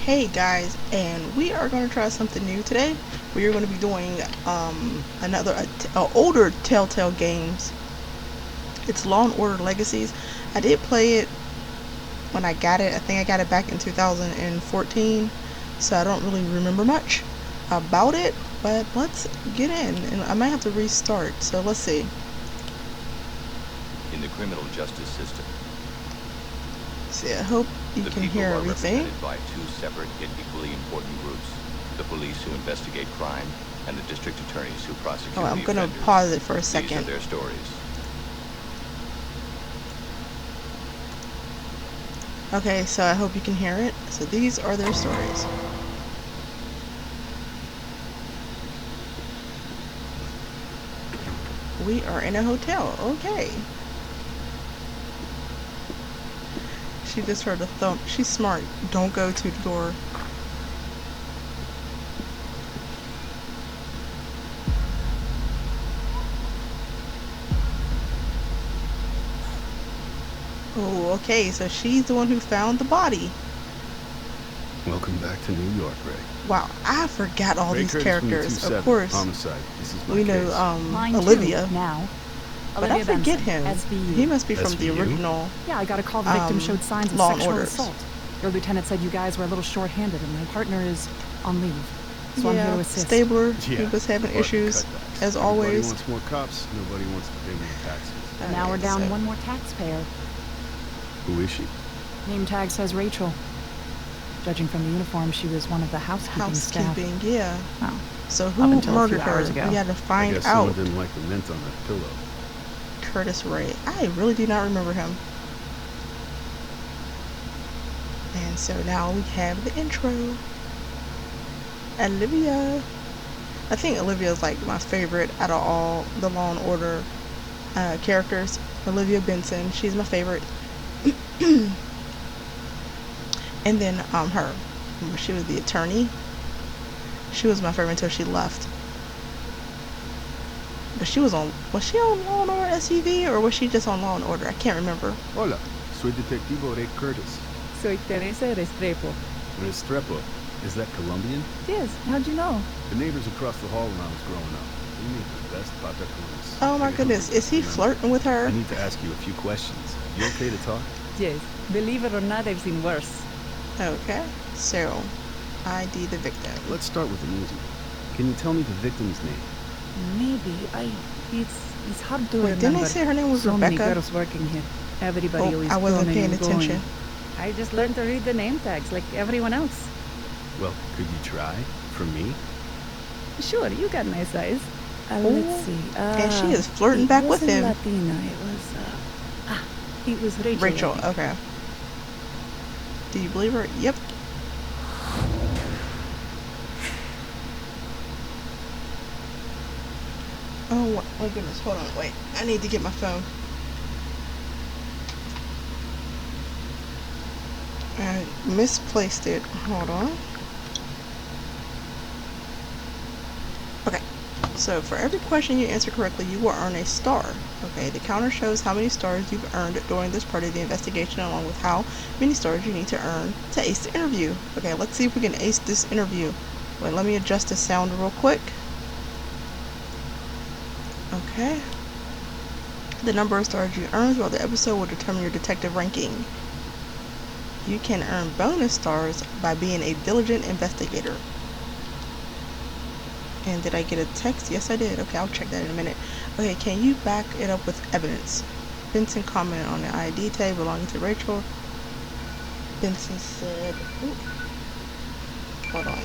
Hey guys, and we are going to try something new today. We are going to be doing another older Telltale games. It's Law and Order Legacies. I did play it when I got it. I think I got it back in 2014, so I don't really remember much about it, but let's get in, and I might have to restart, so let's see. In the criminal justice system, See, I hope you the can people hear are everything. represented by two separate yet equally important groups: the police who investigate crime and the district attorneys who prosecute Oh, the I'm gonna offenders. pause it for a These second. are their stories. Okay, so I hope you can hear it. So these are their stories. We are in a hotel. Okay. She just heard a thump. She's smart. Don't go to the door. Oh, okay. So she's the one who found the body. Welcome back to New York, Ray. Wow, I forgot all Ray these Curtis characters. from the Of course, Homicide. This is my we case. know Mine Olivia. too, now. But Olivia I forget Benson, him. SVU. He must be from the SVU? original. Yeah, I got a call the victim showed signs of Law and sexual Orders. assault. Your lieutenant said you guys were a little short-handed and my partner is on leave. So I'm here to assist. Stabler. Yeah, He was having but issues, cutbacks. as Everybody always. wants more cops. Nobody wants to pay more taxes. And now we're Alright, down so- one more taxpayer. Who is she? Name tag says Rachel. Judging from the uniform, she was one of the housekeeping staff. Housekeeping, yeah. Oh, So Up who until a murdered few her? hours ago. We had to I find guess out. someone didn't like the mint on that pillow. Curtis Ray. I really do not remember him. And so now we have the intro. Olivia. I think Olivia is like my favorite out of all the Law and Order characters. Olivia Benson. She's my favorite. And then her. She was the attorney. She was my favorite until she left. But she was she on Law and Order SUV, or was she just on Law and Order? I can't remember. Hola, soy Detectivo Ray Curtis. Soy Teresa Restrepo. Restrepo. Is that Colombian? Yes, how'd you know? The neighbors across the hall when I was growing up. They made the best patacones. Oh my goodness, is he flirting with her? I need to ask you a few questions. You okay to talk? Yes, believe it or not, I've seen worse. Okay, so ID the victim. Let's start with the easy. Can you tell me the victim's name? Maybe, it's hard to Wait, remember. didn't they say her name was so many Rebecca? girls working here. Everybody Oh, always I wasn't coming paying and going. attention. I just learned to read the name tags like everyone else. Well, could you try? For me? Sure, you got nice eyes. Let's see. And she is flirting back with him. It wasn't Latina, it was Rachel. Rachel, I think. okay. Do you believe her? Yep. Oh my goodness, hold on, wait. I need to get my phone. I misplaced it. Hold on. Okay. So for every question you answer correctly, you will earn a star. Okay, the counter shows how many stars you've earned during this part of the investigation, along with how many stars you need to earn to ace the interview. Okay, let's see if we can ace this interview. Wait, let me adjust the sound real quick. Okay. The number of stars you earn throughout the episode will determine your detective ranking. You can earn bonus stars by being a diligent investigator. And did I get a text? Yes, I did. Okay, I'll check that in a minute. Okay, can you back it up with evidence? Benson commented on the ID tag belonging to Rachel. Benson said, ooh, hold on.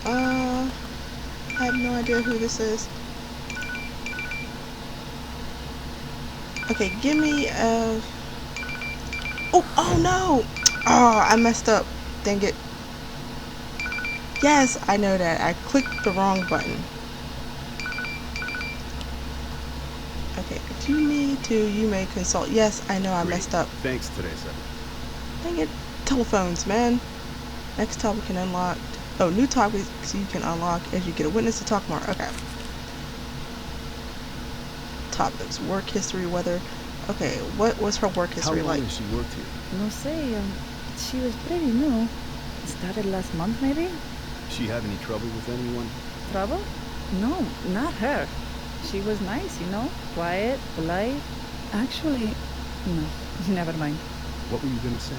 I have no idea who this is. Okay, give me a... Oh no! Oh, I messed up. Dang it. Yes, I know that. I clicked the wrong button. Okay, if you need to, you may consult. Yes, I know I messed up. Thanks, Teresa. Dang it. Telephones, man. Next topic can unlock. Oh, new topics you can unlock as you get a witness to talk more. Okay. Topics. Work history, weather. Okay, what was her work history How long like? has she worked here? No sé, She was pretty new. Started last month, maybe? She have any trouble with anyone? Trouble? No, not her. She was nice, you know? Quiet, polite. Actually, no, never mind. What were you gonna say?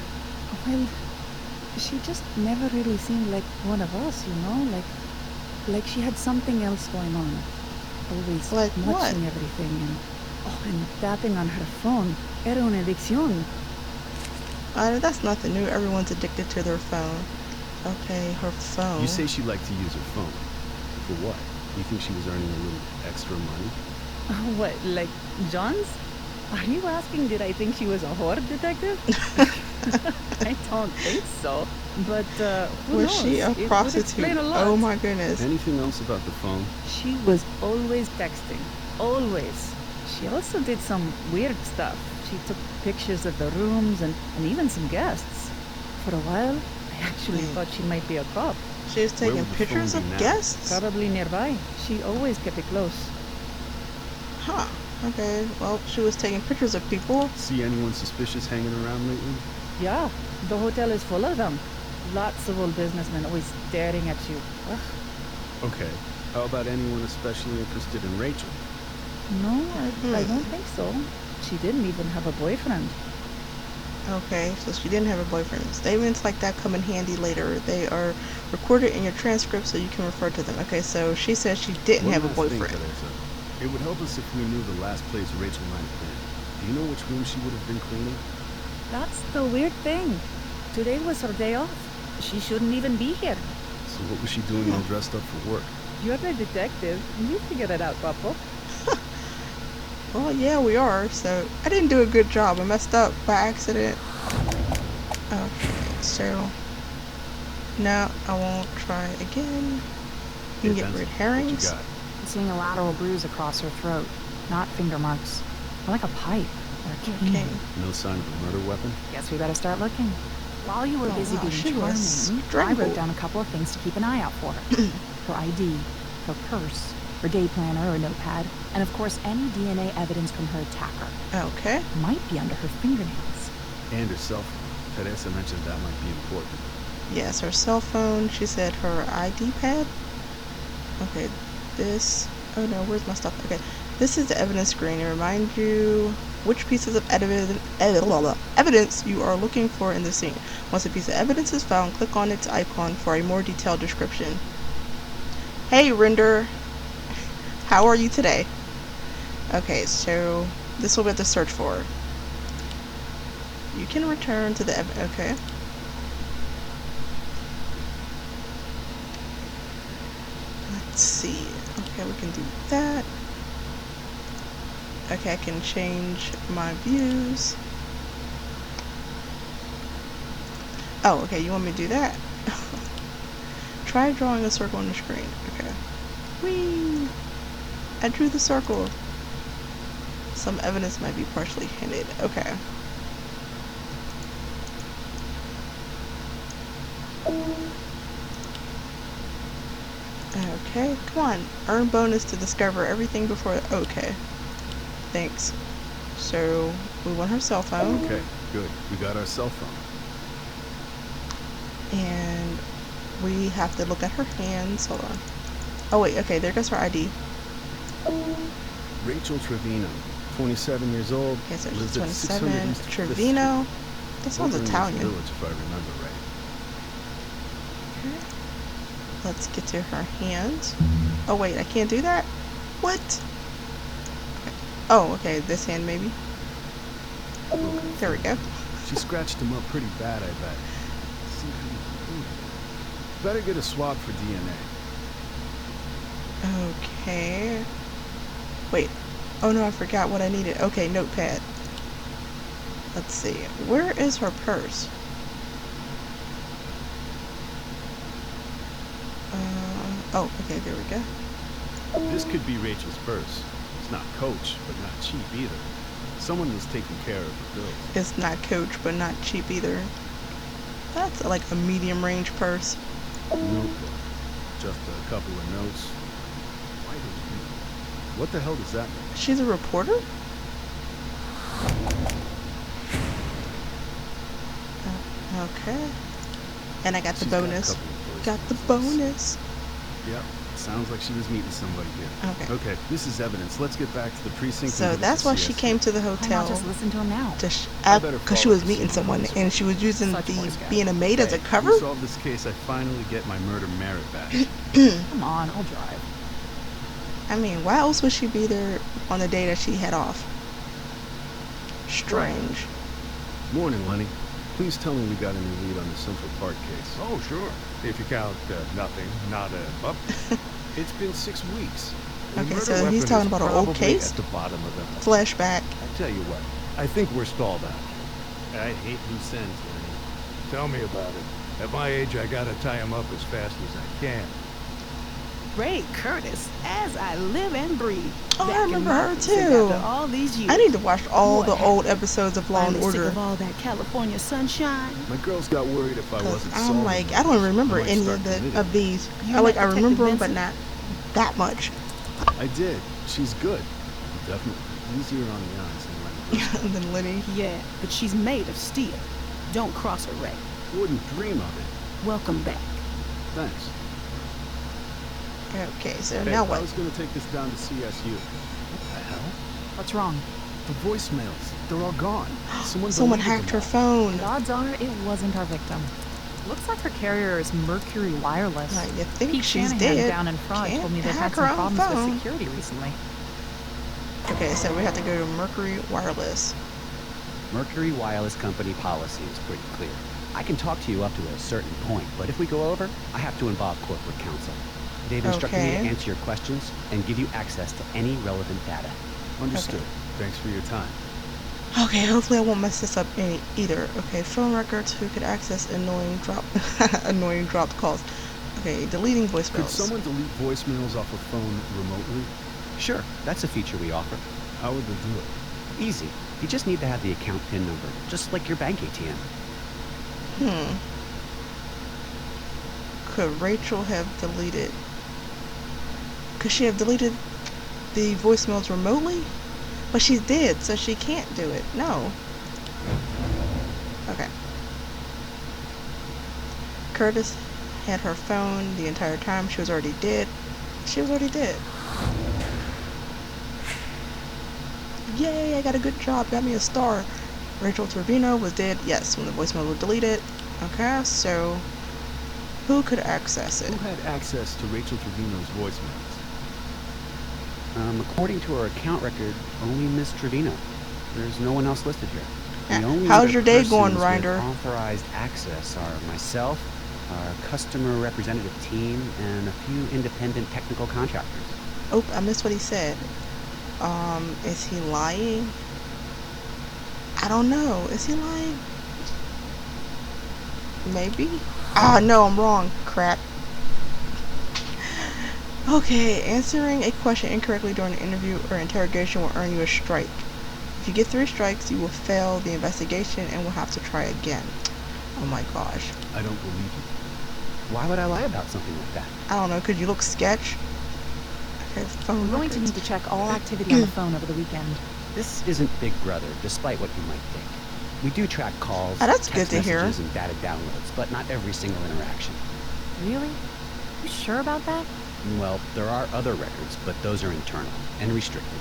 Well, she just never really seemed like one of us, you know? Like she had something else going on. Always Like what? watching everything and tapping on her phone. Era una adicción. That's nothing new. Everyone's addicted to their phone. Okay, her phone. You say she liked to use her phone. For what? You think she was earning a little extra money? What, like John's? Are you asking did I think she was a whore detective? I don't think so. But who Was knows? she a It would prostitute? explain a lot. Oh my goodness. Anything else about the phone? She was always texting. Always. She also did some weird stuff. She took pictures of the rooms and even some guests. For a while, I actually thought she might be a cop. She was taking would the pictures phone of be now? guests? Probably nearby. She always kept it close. Huh. Okay, well, she was taking pictures of people. See anyone suspicious hanging around lately? Yeah, the hotel is full of them. Lots of old businessmen always staring at you. Ugh. Okay. How about anyone especially interested in Rachel? No, I don't think so. She didn't even have a boyfriend. Okay, so she didn't have a boyfriend. Statements like that come in handy later. They are recorded in your transcript so you can refer to them. Okay, so she said she didn't One have a last thing, boyfriend. Teresa. It would help us if we knew the last place Rachel might have been. Do you know which room she would have been cleaning? That's the weird thing. Today was her day off. She shouldn't even be here. So what was she doing all dressed up for work? You're the detective. You figure it out, Papo. Well, yeah, we are. So I didn't do a good job. I messed up by accident. Okay, so now I won't try again. You can get red herrings. What you got? I'm seeing a lateral bruise across her throat, not finger marks. More like a pipe or a cane. Okay. No sign of a murder weapon? Guess we better start looking. While you were Oh, busy wow, being she was charming, I strangled. wrote down a couple of things to keep an eye out for. Her ID, her purse, her day planner or notepad, and of course any DNA evidence from her attacker. Okay. Might be under her fingernails. And her cell phone. Teresa mentioned that might be important. Yes, her cell phone. She said her ID pad. Okay, this. Oh no, where's my stuff? Okay, this is the evidence screen. It reminds you which pieces of evidence you are looking for in the scene. Once a piece of evidence is found, click on its icon for a more detailed description. Hey, Render. How are you today? Okay, so this will be the search for. You can return to the okay. Let's see. Okay, we can do that. Okay, I can change my views. Oh, okay, you want me to do that? Try drawing a circle on the screen. Okay. Whee! I drew the circle. Some evidence might be partially hinted. Okay. Okay, come on. Earn bonus to discover everything before. Okay. Thanks. So, we want her cell phone. Okay, good. We got our cell phone. And we have to look at her hands. Hold on. Oh, wait. Okay, there goes her ID. Rachel Trevino, 27 years old. Okay, so she's lives at 600 27. East Fifth Trevino. That Street. sounds Over in this Italian. Village, if I remember right. Okay. Let's get to her hands. Oh, wait. I can't do that? What? Okay. Oh, okay. This hand, maybe. There we go. She scratched him up pretty bad, I bet. Some kind of food. Better get a swab for DNA. Okay. Wait. Oh no, I forgot what I needed. Okay, notepad. Let's see. Where is her purse? Oh, okay, there we go. This could be Rachel's purse. It's not Coach, but not cheap either. Someone was taking care of the bills. It's not Coach, but not cheap either. That's like a medium range purse. Notebook. Just a couple of notes. Why did you? What the hell does that mean? She's a reporter? Okay. And I got the She's got a bonus. couple of voice Got the messages. bonus. Yep. Sounds like she was meeting somebody here. Okay. Okay, this is evidence. Let's get back to the precinct. So and get that's to why she CSU. came to the Why not hotel just listen to him now? to I better because she follow was meeting procedure someone, this and way. she was using Such Boy the Scouts. being a maid as a Hey, cover. we solve this case, I finally get my murder merit badge. Come on, I'll drive. I mean, why else would she be there on the day that she had off? Strange. Morning, Lenny. Please tell me we got any lead on the Central Park case. Oh, sure. If you count nothing, not up. It's been 6 weeks. The Okay, murder so he's weapon talking is about an old probably case? At the bottom of the Flashback. I tell you what, I think we're stalled out. I hate loose ends, Lenny. Tell me about it. At my age, I gotta tie him up as fast as I can. Ray Curtis, as I live and breathe. Oh, I Back in remember my her precinct too. After all these years. I need to watch all What the old happened? episodes of Law and Finally sick Order. of all that California sunshine. My girls got worried if I Cause wasn't I'm solving like, them, I don't remember I might any start of the committing. of these. You I met I Detective remember them, but Vincent? not that much. I did. She's good. Definitely easier on the eyes than Lenny. And then Lenny. Yeah, but she's made of steel. Don't cross her, Ray. Wouldn't dream of it. Welcome back. Thanks. Okay, so Hey, now I what? was gonna take this down to CSU. What the hell? What's wrong? The voicemails. They're all gone. Someone Someone deleted hacked them her all. phone. The odds are it wasn't our victim. Looks like her carrier is Mercury Wireless. Like, you think Pete she's Shanahan dead? down in fraud Can't told me they've had hack her some own problems phone. with security recently. Okay, so we have to go to Mercury Wireless. Mercury Wireless Company policy is pretty clear. I can talk to you up to a certain point, but if we go over, I have to involve corporate counsel. They've instructed me to Okay. answer your questions and give you access to any relevant data. Understood. Thanks for your time. Okay, hopefully I won't mess this up either. Okay, phone records. Who could access annoying dropped calls? Okay, deleting Could voicemails. someone delete voicemails off a phone remotely? Sure, that's a feature we offer. How would they do it? Easy. You just need to have the account PIN number, just like your bank ATM. Could Rachel have deleted? Could she have deleted the voicemails remotely? But she's dead, so she can't do it. No. Okay. Curtis had her phone the entire time. She was already dead. She was already dead. Yay, I got a good job. Got me a star. Rachel Trevino was dead. Yes, when the voicemail was deleted. Okay, so who could access it? Who had access to Rachel Trevino's voicemails? According to our account record, only Miss Trevino. There's no one else listed here. The Yeah. only How's other your day going, persons with Ryder? authorized access are myself, our customer representative team, and a few independent technical contractors. Oh, I missed what he said. Is he lying? I don't know. Is he lying? Maybe? Ah, no, I'm wrong. Crap. Okay, answering a question incorrectly during an interview or interrogation will earn you a strike. If you get 3 strikes, you will fail the investigation and will have to try again. Oh my gosh. I don't believe you. Why would I lie about something like that? I don't know. Could you look sketch? Okay, phone We're going to records. need to check all activity on the phone over the weekend. This isn't Big Brother, despite what you might think. We do track calls, Oh, that's text good to hear. messages, and data downloads, but not every single interaction. Really? You sure about that? Well, there are other records, but those are internal and restricted.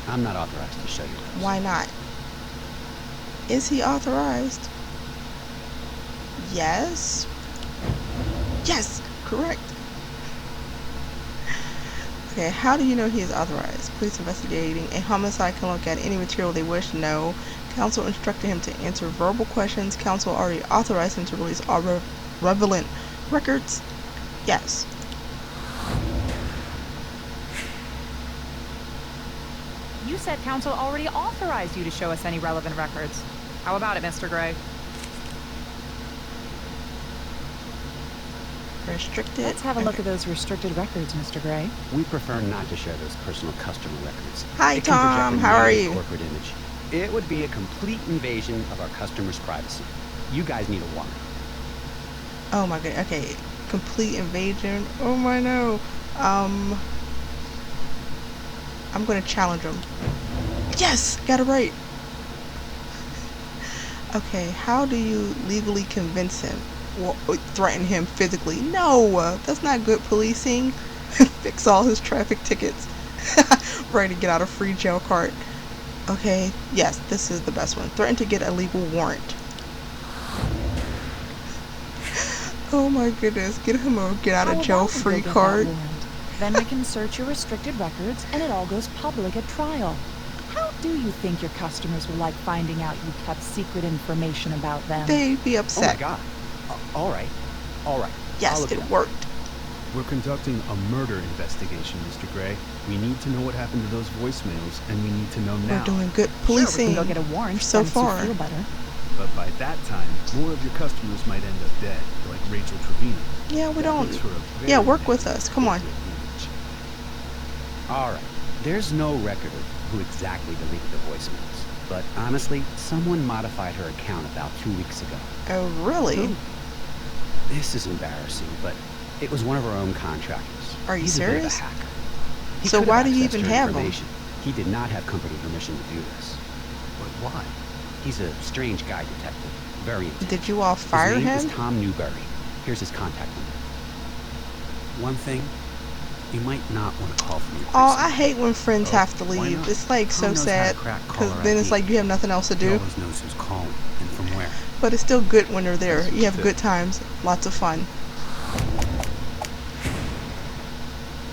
I'm not authorized to show you those. Why not? Is he authorized? Yes. Yes, correct. Okay, how do you know he is authorized? Police investigating a homicide can look at any material they wish. No. Counsel instructed him to answer verbal questions. Counsel already authorized him to release all relevant records. Yes. You said counsel already authorized you to show us any relevant records. How about it, Mr. Gray? Restricted. Let's have a look Okay. at those restricted records, Mr. Gray. We prefer not to share those personal customer records. Hi, It can project Tom. a How are negative you? Corporate image. It would be a complete invasion of our customers' privacy. You guys need a warrant. Oh my god. Okay. Complete invasion. Oh my no. I'm gonna challenge him. Yes, got it right. Okay, how do you legally convince him? Or threaten him physically? No, that's not good policing. Fix all his traffic tickets. Ready to get out a free jail card. Okay, yes, this is the best one. Threaten to get a legal warrant. Oh my goodness, get him a get out of jail free card. Then we can search your restricted records and it all goes public at trial. How do you think your customers will like finding out you kept secret information about them? They'd be Oh my upset. god. All right. All right. I'll Yes, look it up. worked. We're conducting a murder investigation, Mr. Gray. We need to know what happened to those voicemails, and we need to know now. We're doing good Sure, we policing can go get a warrant so once you far. feel better. But by that time, more of your customers might end up dead, like Rachel Trevino. Yeah, we That don't. makes for a Yeah, very work with negative us. Come on. corporate image. All right. There's no record of who exactly deleted the voicemails. But honestly, someone modified her account about 2 weeks ago. Oh, really? Who? This is embarrassing, but it was one of our own contractors. Are you He's a bit of a serious? hacker. He So could why have do you accessed even her have him? information. He did not have company permission to do this. But why? He's a strange guy, detective. Very intense. Did you all fire his name him? is Tom Newberry. Here's his contact number. One thing, you might not want to call from your Oh, I precinct. hate when friends Oh, have to why leave. not? It's like Tom so knows how to sad crack because caller then it's ID. like you have nothing else to He do. always knows who's calling and from where. But it's still good when they're there. That's You have true. good times, lots of fun.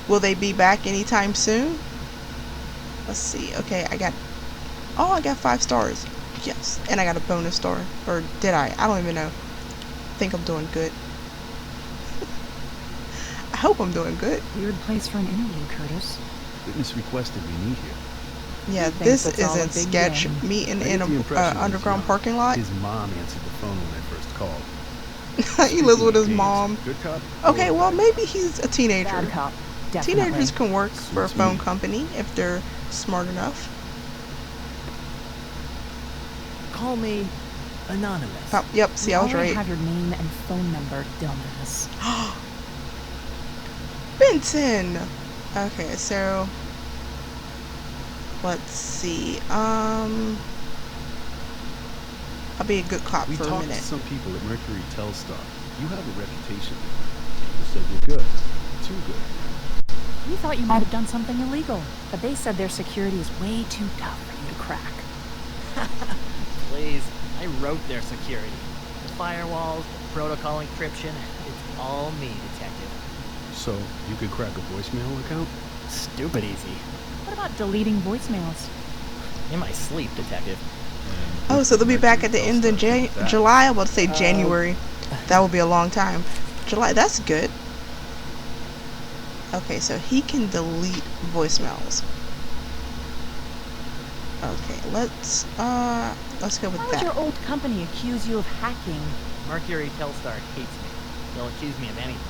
Will they be back anytime soon? Let's see. Okay, I got 5 stars. Yes, and I got a bonus star. Or did I? I don't even know. I think I'm doing good. I hope I'm doing good. Weird place for an interview, Curtis. Witness requested we meet here. Yeah, think this that's all a isn't big sketch game. meeting I in get the a impression he's underground young. parking lot. His mom answered the phone when I first called. He lives with his Speaking of mom. games, good cop Okay, or well bad maybe he's a teenager. Bad cop. Definitely. Teenagers can work for a Suits phone me. company if they're smart enough. Call me anonymous. Oh, yep, see, I was You already right. have your name and phone number, dumbass. Benson! Okay, so let's see. I'll be a good cop We for a talked to minute. some people at Mercury Telstar. You have a reputation. People said you're good. Too good. We thought you might have done something illegal, but they said their security is way too tough for you to crack. Please, I wrote their security. The firewalls, the protocol encryption, it's all me, detective. So, you could crack a voicemail account? Stupid easy. What about deleting voicemails? In my sleep, detective. Oh, so they'll be back at the end of July? I was about to say January. That would be a long time. July, that's good. Okay, so he can delete voicemails. Okay, let's go with Why would that. your old company accuse you of hacking? Mercury Telstar hates me. They'll accuse me of anything.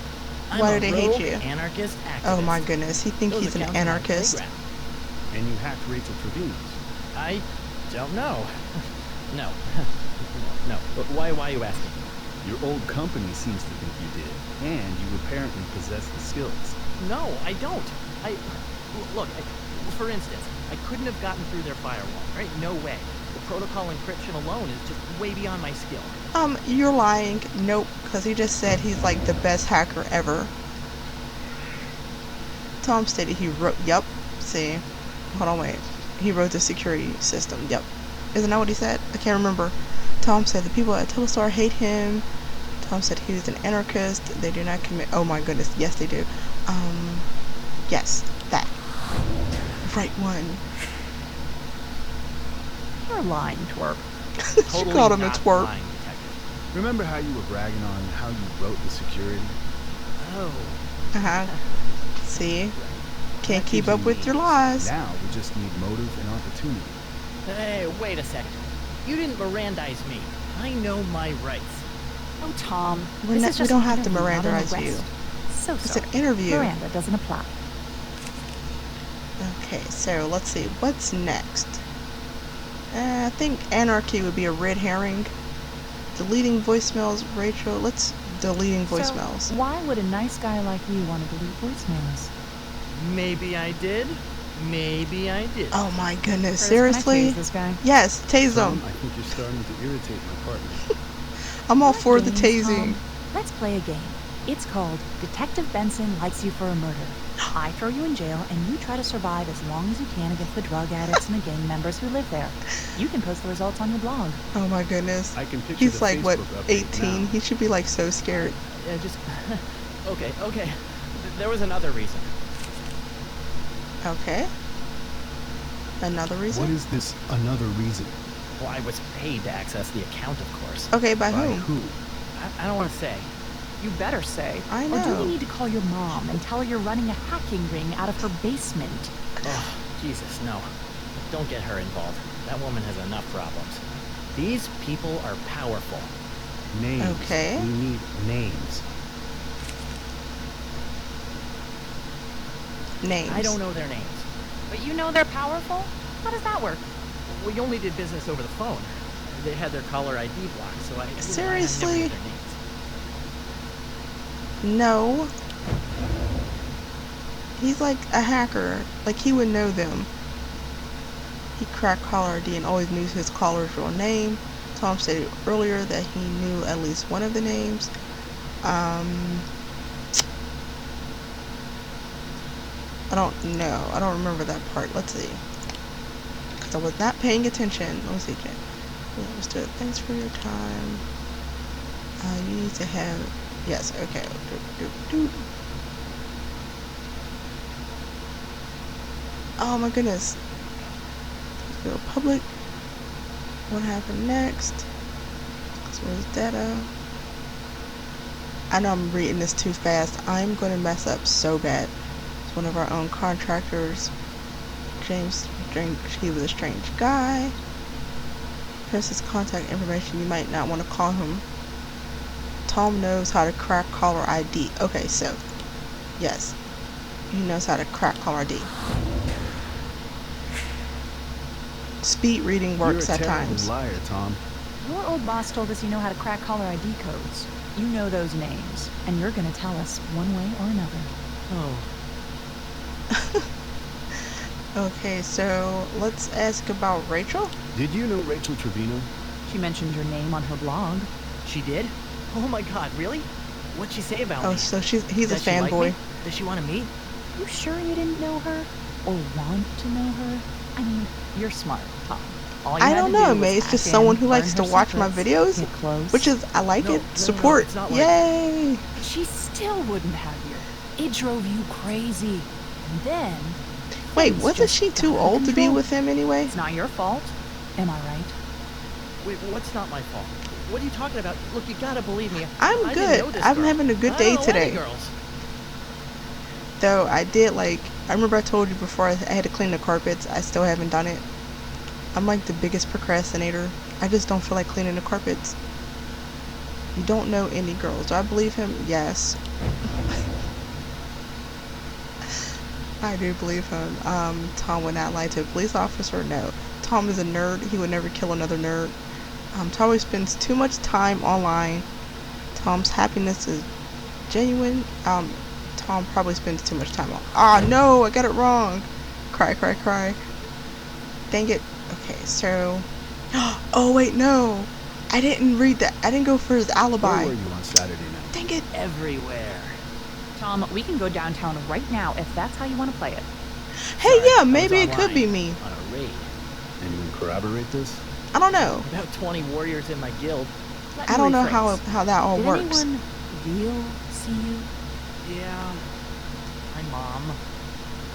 I'm Why a do they hate rogue you? Anarchist activist. Oh my goodness, he thinks Those he's an accounts are my anarchist. playground. And you hacked Rachel Trevino's. I don't know. No. No. But why are you asking? Your old company seems to think you did. And you apparently possess the skills. No, I don't. Look, for instance, I couldn't have gotten through their firewall, right? No way. The protocol encryption alone is just way beyond my skill. You're lying. Nope, because he just said he's like the best hacker ever. Tom stated he wrote, yep, see, hold on, wait. He wrote the security system, yep. Isn't that what he said? I can't remember. Tom said the people at Telstar hate him. Tom said he was an anarchist. They do not commit, oh my goodness, yes they do. Yes, that. Right one. You're lying, twerp. She called him a not twerp. lying, detective. Remember how you were bragging on how you wrote the security? Oh. Uh-huh. See? Can't That keep gives up you with your leads. lies. Now we just need motive and opportunity. Hey, wait a second. You didn't Mirandize me. I know my rights. Oh, Tom. We This is just don't an have to interview, not an Mirandaize you. arrest. So It's sorry. an interview. Miranda doesn't apply. Okay, so let's see. What's next? I think anarchy would be a red herring. Deleting voicemails, Rachel. Let's deleting voicemails. So, why would a nice guy like you want to delete voicemails? Maybe I did. Maybe I did. Oh my goodness, Curtis, can I seriously? tase this guy? Yes, tase Tom, him. I think you're starting to irritate my partner. I'm all What for the games, tasing. Tom? Let's play a game. It's called Detective Benson Likes You for a Murder. I throw you in jail, and you try to survive as long as you can against the drug addicts and the gang members who live there. You can post the results on your blog. Oh my goodness. I can picture He's the like, what, Facebook update 18? now. He should be like so scared. Yeah, just... okay. There was another reason. Okay. Another reason? What is this another reason? Well, I was paid to access the account, of course. Okay, by By whom? who? I don't want to say. You better say. I Or do know. we need to call your mom and tell her you're running a hacking ring out of her basement? Oh, Jesus, no. Don't get her involved. That woman has enough problems. These people are powerful. Names. Okay. We need names. Names. I don't know their names. But you know they're powerful? How does that work? We only did business over the phone. They had their caller ID blocked, so I never Seriously? knew their names. No. He's like a hacker. Like, he would know them. He cracked caller ID and always knew his caller's real name. Tom stated earlier that he knew at least one of the names. I don't know. I don't remember that part. Let's see. Because I was not paying attention. Let me see. Yeah, let's do it. Thanks for your time. You need to have... Yes, okay. Oh my goodness. Let's go public. What happened next? So where's data? I know I'm reading this too fast. I'm going to mess up so bad. It's one of our own contractors. James, he was a strange guy. Here's his contact information. You might not want to call him. Tom knows how to crack caller ID. Okay, so, yes. He knows how to crack caller ID. Speed reading works You're a at terrible times. liar, Tom. Your old boss told us you know how to crack caller ID codes. You know those names, and you're gonna tell us one way or another. Oh. Okay, so let's ask about Rachel. Did you know Rachel Trevino? She mentioned your name on her blog. She did? Oh my god, really? What'd she say about Oh, me? so he's a Does she like fanboy. me? Does she want to meet? You sure you didn't know her? Or want to know her? I mean, you're smart, Tom. All you I had don't to know, do man. was It's just hack someone in, who likes learn to her watch my secrets, videos, get close. which is, I like No, it. no, Support. it's not like- Yay. She still wouldn't have you. It drove you crazy. And then... Wait, things wasn't just she got too out of old to be control. with him anyway? It's not your fault. Am I right? Wait, what's not my fault? What are you talking about? Look, you gotta believe me. I'm I good. didn't know this I'm girl. having a good I day don't know any today. girls. Though I did I remember I told you before I had to clean the carpets. I still haven't done it. I'm like the biggest procrastinator. I just don't feel like cleaning the carpets. You don't know any girls. Do I believe him? Yes. I do believe him. Tom would not lie to a police officer. No. Tom is a nerd. He would never kill another nerd. Tom always spends too much time online. Tom's happiness is genuine. Tom probably spends too much time on. Ah, no, I got it wrong. Cry. Dang it. Okay, so. Oh, wait, no. I didn't read that. I didn't go for his alibi. Where were you on Saturday night? Dang it. Everywhere. Tom, we can go downtown right now if that's how you want to play it. Hey, Sorry, yeah, I was maybe it could online be me. On a raid. Anyone corroborate this? I don't know. About 20 warriors in my guild. Let I me don't know rephrase. how that all Did works. anyone real see you? Yeah. My mom.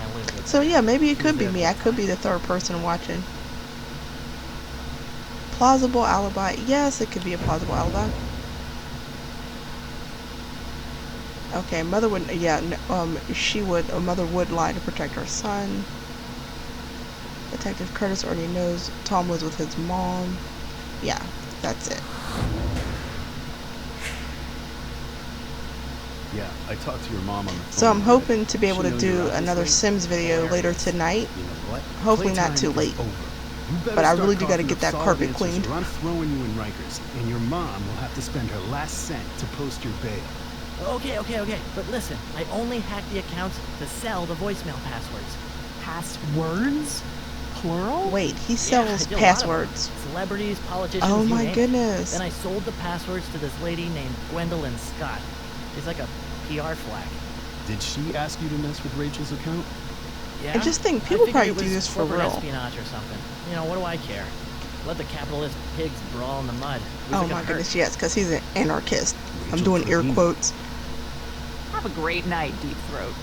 I live with So her. yeah, maybe it She could was be there me. for I the could be time. the third person watching. Plausible alibi. Yes, it could be a plausible alibi. Okay, mother would. Yeah, she would. A mother would lie to protect her son. Detective Curtis already knows Tom was with his mom. Yeah, that's it. Yeah, I talked to your mom on the phone. So I'm hoping to be She able to knows do you're out this another late? Sims video later tonight. You know what? Hopefully not Playtime too is late. over. You better But I start really do gotta coughing get up that solid carpet answers cleaned. or I'm throwing you in Rikers, and your mom will have to spend her last cent to post your bail. Okay. But listen, I only hacked the accounts to sell the voicemail passwords. Passwords? Plural? Wait, he Yeah, sells I did a lot of them. passwords. Celebrities, politicians, Oh you my name it. goodness. Then I sold the passwords to this lady named Gwendolyn Scott. She's like a PR flag. Did she ask you to mess with Rachel's account? Yeah? I just think I people figured probably it was do this for corporate real. espionage or something. You know, what do I care? Let the capitalist pigs brawl in the mud. Who's Oh it gonna my hurt? goodness, yes, because he's an anarchist. I'm Rachel doing air Trevino. quotes. Have a great night, Deep Throat.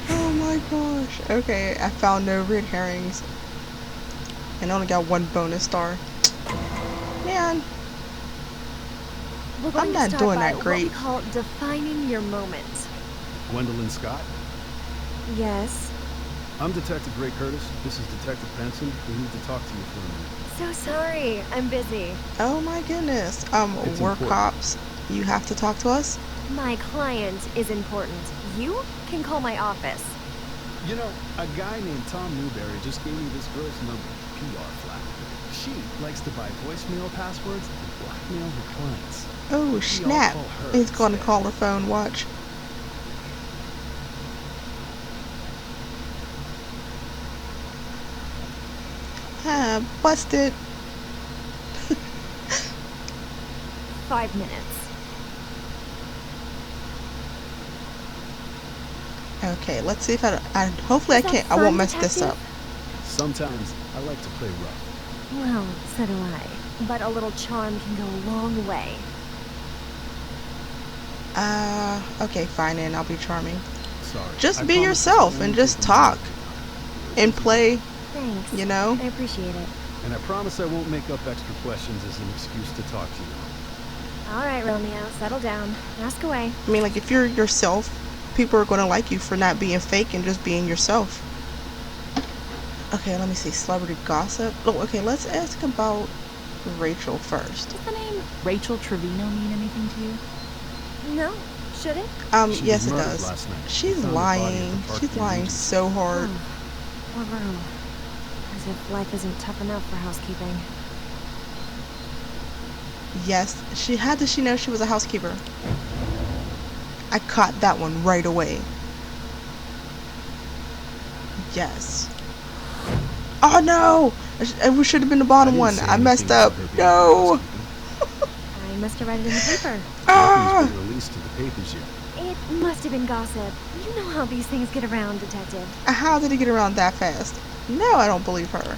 Oh my gosh. Okay, I found no red herrings. And only got one bonus star. Man, We're going I'm to not start doing by that great. What we call defining your moment. Gwendolyn Scott? Yes. I'm Detective Ray Curtis. This is Detective Benson. We need to talk to you for a minute. So sorry, I'm busy. Oh my goodness. It's We're important. cops. You have to talk to us? My client is important. You can call my office. You know, a guy named Tom Newberry just gave me this girl's number, PR flag. She likes to buy voicemail passwords and blackmail her clients. Oh We all snap. call her He's gonna instead. call her phone, watch. Ah, busted. 5 minutes. Okay, let's see if hopefully I Is that can't, I won't fun, mess this up. Detective? Sometimes I like to play rough. Well, so do I. But a little charm can go a long way. Okay, fine, and I'll be charming. Sorry. Just I be promise yourself this and won't just take a minute. talk and play, Thanks. you know? I appreciate it. And I promise I won't make up extra questions as an excuse to talk to you. All right, Romeo, settle down. Ask away. I mean, like, if you're yourself, people are going to like you for not being fake and just being yourself. Okay, let me see. Celebrity gossip. Oh, okay, let's ask about Rachel first. Does the name Rachel Trevino mean anything to you? No, should it? She Yes, was it murdered does. last night. She's We found her body at lying. the Park She's View lying Regency. so hard. Poor girl. As if life isn't tough enough for housekeeping. Yes, how did she know she was a housekeeper? I caught that one right away. Yes. Oh no! It should have been the I bottom didn't one. say I messed anything up. about her being No! housekeeping. I must have read it in the paper. Ah! Nothing's been released to the papers yet. It must have been gossip. You know how these things get around, Detective. How did he get around that fast? No, I don't believe her.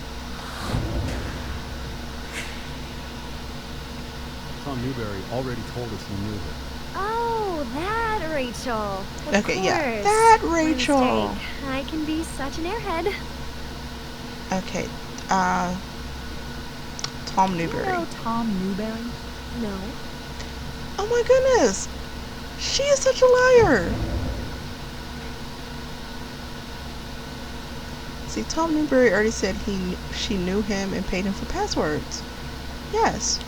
Tom Newberry already told us he knew her. Oh, that Rachel. Of Okay, yeah. course. That My Rachel. mistake. I can be such an airhead. Okay, Tom Do you Newberry. know Tom Newberry? No. Oh my goodness! She is such a liar! See, Tom Newberry already said she knew him and paid him for passwords. Yes.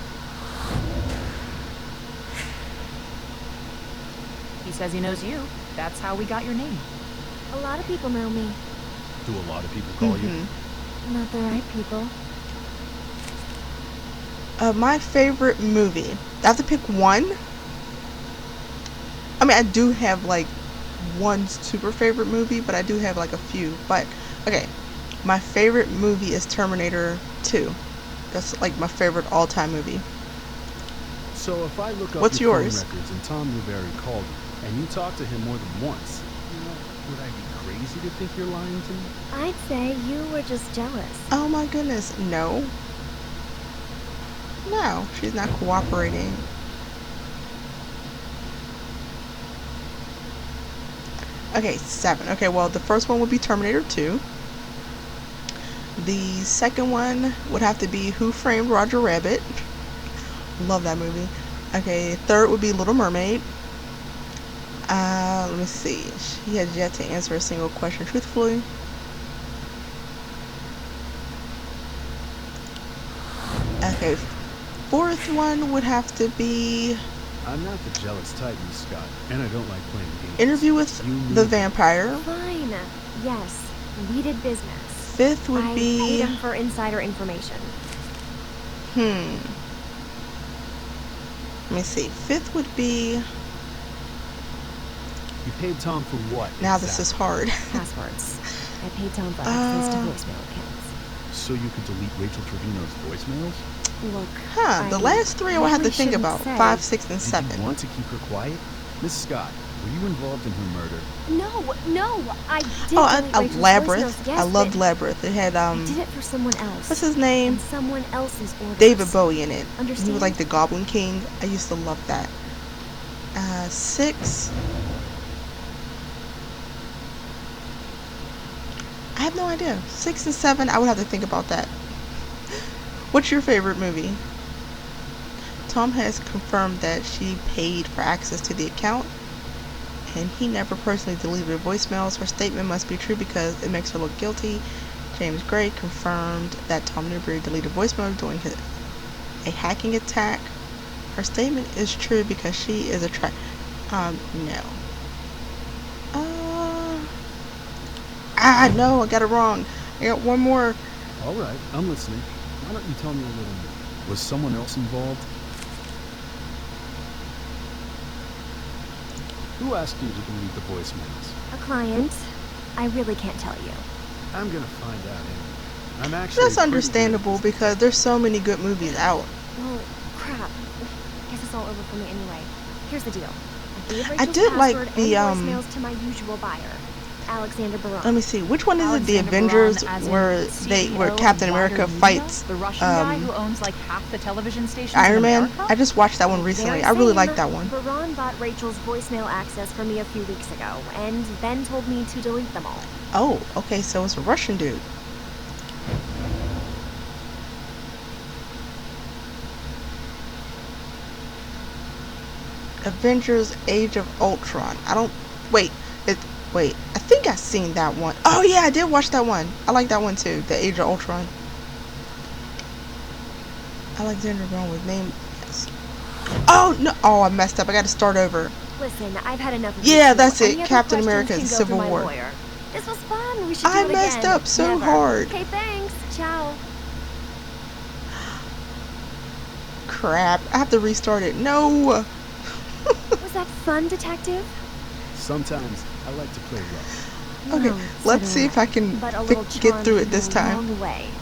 He says he knows you. That's how we got your name. A lot of people know me. Do a lot of people call you? Mhm. Not the right people. My favorite movie. I have to pick one. I mean, I do have like one super favorite movie, but I do have like a few. But okay, my favorite movie is Terminator 2. That's like my favorite all-time movie. So if I look up What's your yours? phone records and Tom Newberry called you, and you talk to him more than once, you know, would I be crazy to think you're lying to me? I'd say you were just jealous. Oh my goodness, no. No, she's not cooperating. Okay, 7. Okay, well, the first one would be Terminator 2. The second one would have to be Who Framed Roger Rabbit. Love that movie. Okay, third would be Little Mermaid. Let me see. She has yet to answer a single question truthfully. Okay, fourth one would have to be I'm not the jealous type, Miss Scott, and I don't like playing games. Interview with You knew the him. Vampire. Fine. Yes, we did business. Fifth would I be paid him for insider information. Let me see. Fifth would be You paid Tom for what? Now this is hard. Passwords. I paid Tom for access to Uh, voicemail accounts. So you could delete Rachel Trevino's voicemails? Look, The last three I would have to really think shouldn't about. say. 5, 6, and Did 7. you want to keep her quiet? Miss Scott, were you involved in her murder? No, I did Oh, delete Rachel's Labyrinth. voicemails, yes, I loved but Labyrinth. It had I did it for someone else. what's his name? And someone else's orders. David Bowie in it. He Understand? was like the Goblin King. I used to love that. 6. I have no idea. 6 and 7, I would have to think about that. What's your favorite movie? Tom has confirmed that she paid for access to the account, and he never personally deleted her voicemails. Her statement must be true because it makes her look guilty. James Gray confirmed that Tom Newberry deleted voicemails during a hacking attack. Her statement is true because she is no. No, I got it wrong. I got one more. All right, I'm listening. Why don't you tell me a little more? Was someone else involved? Who asked you to delete the voicemails? A client. I really can't tell you. I'm gonna find out anyway. I'm actually That's pretty understandable good at this. because there's so many good movies out. Well, crap. Guess it's all over for me anyway. Here's the deal. I gave I Rachel's did like password the, and voicemails to my usual buyer, Alexander Baron. Let me see. Which one is it? The Alexander Avengers, Baran, as in where CEO Captain of America wider fights media? The Russian guy who owns like half the television stations Iron in Man. America? I just watched that one recently. Very I really same. liked that one. Baron bought Rachel's voicemail access from me a few weeks ago, and then told me to delete them all. Oh, okay. So it's a Russian dude. Avengers: Age of Ultron. I don't. Wait. Wait. I think I've seen that one. Oh yeah, I did watch that one. I like that one too. The Age of Ultron. Alexander Brown was named. Yes. Oh no! Oh, I messed up. I got to start over. Listen, I've had enough of Yeah, you two. that's it. Any other Captain questions America can and go Civil through my War. lawyer. This was fun. We should do I it messed again. up so Never. hard. Okay, thanks. Ciao. Crap. I have to restart it. No. Was that fun, detective? Sometimes I like to play rough. Okay, No, let's so see do if I can But a little get charm through it can this go a time. long way.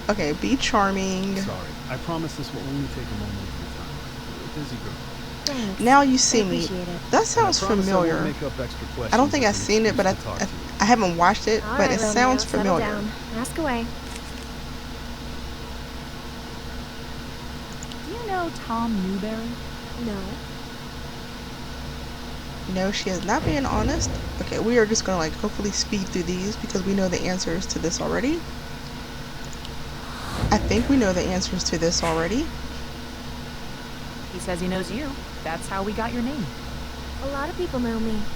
Okay, be charming. Sorry, I promise this will only take a moment of your time. You're a busy girl. Thanks. Now you I see me. appreciate it. That And I sounds promise I won't familiar. make up extra I don't questions think as I've an seen it, but excuse to talk to you. I haven't watched it, All but right, it Romeo, sounds settle familiar. down. Ask away. Do you know Tom Newberry? No. No, she is not being honest. Okay, we are just gonna like hopefully speed through these because we know the answers to this already. I think we know the answers to this already. He says he knows you. That's how we got your name. A lot of people know me.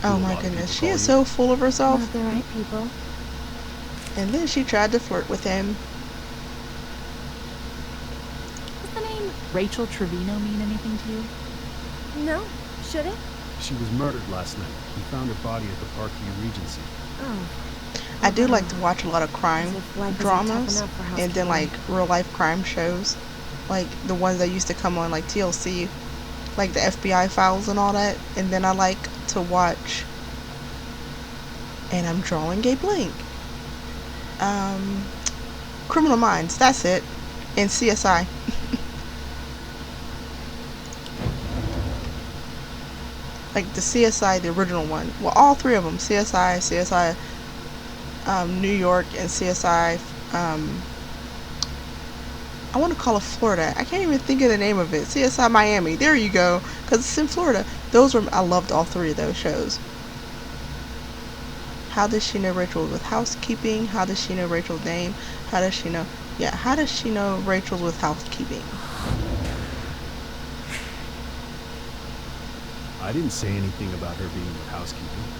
Oh a my lot of goodness, people she is call so full of herself. Not the right people. And then she tried to flirt with him. What's the name? Rachel Trevino mean anything to you? No. Should it? She was murdered last night. We found her body at the Parkview Regency. Oh. I do like to watch a lot of crime As if life isn't dramas tough enough for and then like housekeeping. real life crime shows, like the ones that used to come on like TLC, like the FBI files and all that. And then I like to watch, and I'm drawing a blank. Criminal Minds. That's it. And CSI. Like the CSI, the original one. Well, all three of them. CSI, New York, and CSI, I want to call it Florida. I can't even think of the name of it. CSI Miami. There you go. Because it's in Florida. I loved all three of those shows. How does she know Rachel was with housekeeping? How does she know Rachel's name? How does she know Rachel's with housekeeping? I didn't say anything about her being with housekeeping.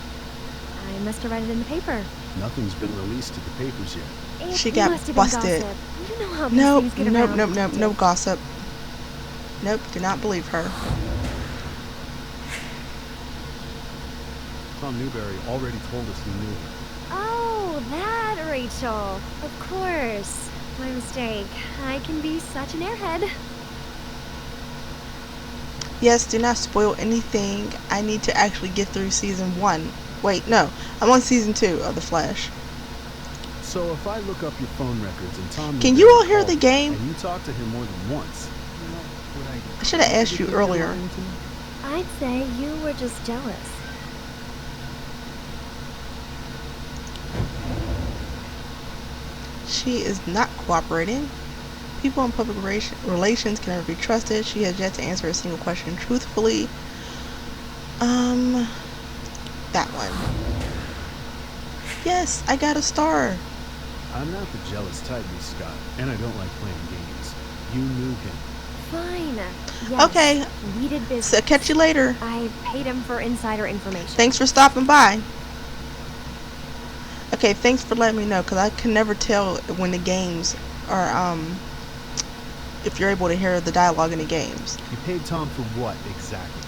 I must have read it in the paper. Nothing's been released to the papers yet. It She got must have been busted. gossip. You know how these Nope, things get nope, around, nope, nope, detective. no gossip. Nope, do not believe her. Tom Newberry already told us he knew her. Oh, that Rachel. Of course. My mistake. I can be such an airhead. Yes, do not spoil anything. I need to actually get through season 1. Wait, no. I'm on season 2 of The Flash. So if I look up your phone records and Tom Can you all hear the game? and you talk to him more than once, would I should have asked you earlier. I'd say you were just jealous. She is not cooperating. People in public relations can never be trusted. She has yet to answer a single question truthfully. That one. Yes, I got a star. I'm not the jealous type, Miss Scott, and I don't like playing games. You knew him. Fine. Yes, Okay, we did business. so catch you later. I paid him for insider information. Thanks for stopping by. Okay, thanks for letting me know, because I can never tell when the games are, if you're able to hear the dialogue in the games. You paid Tom for what, exactly?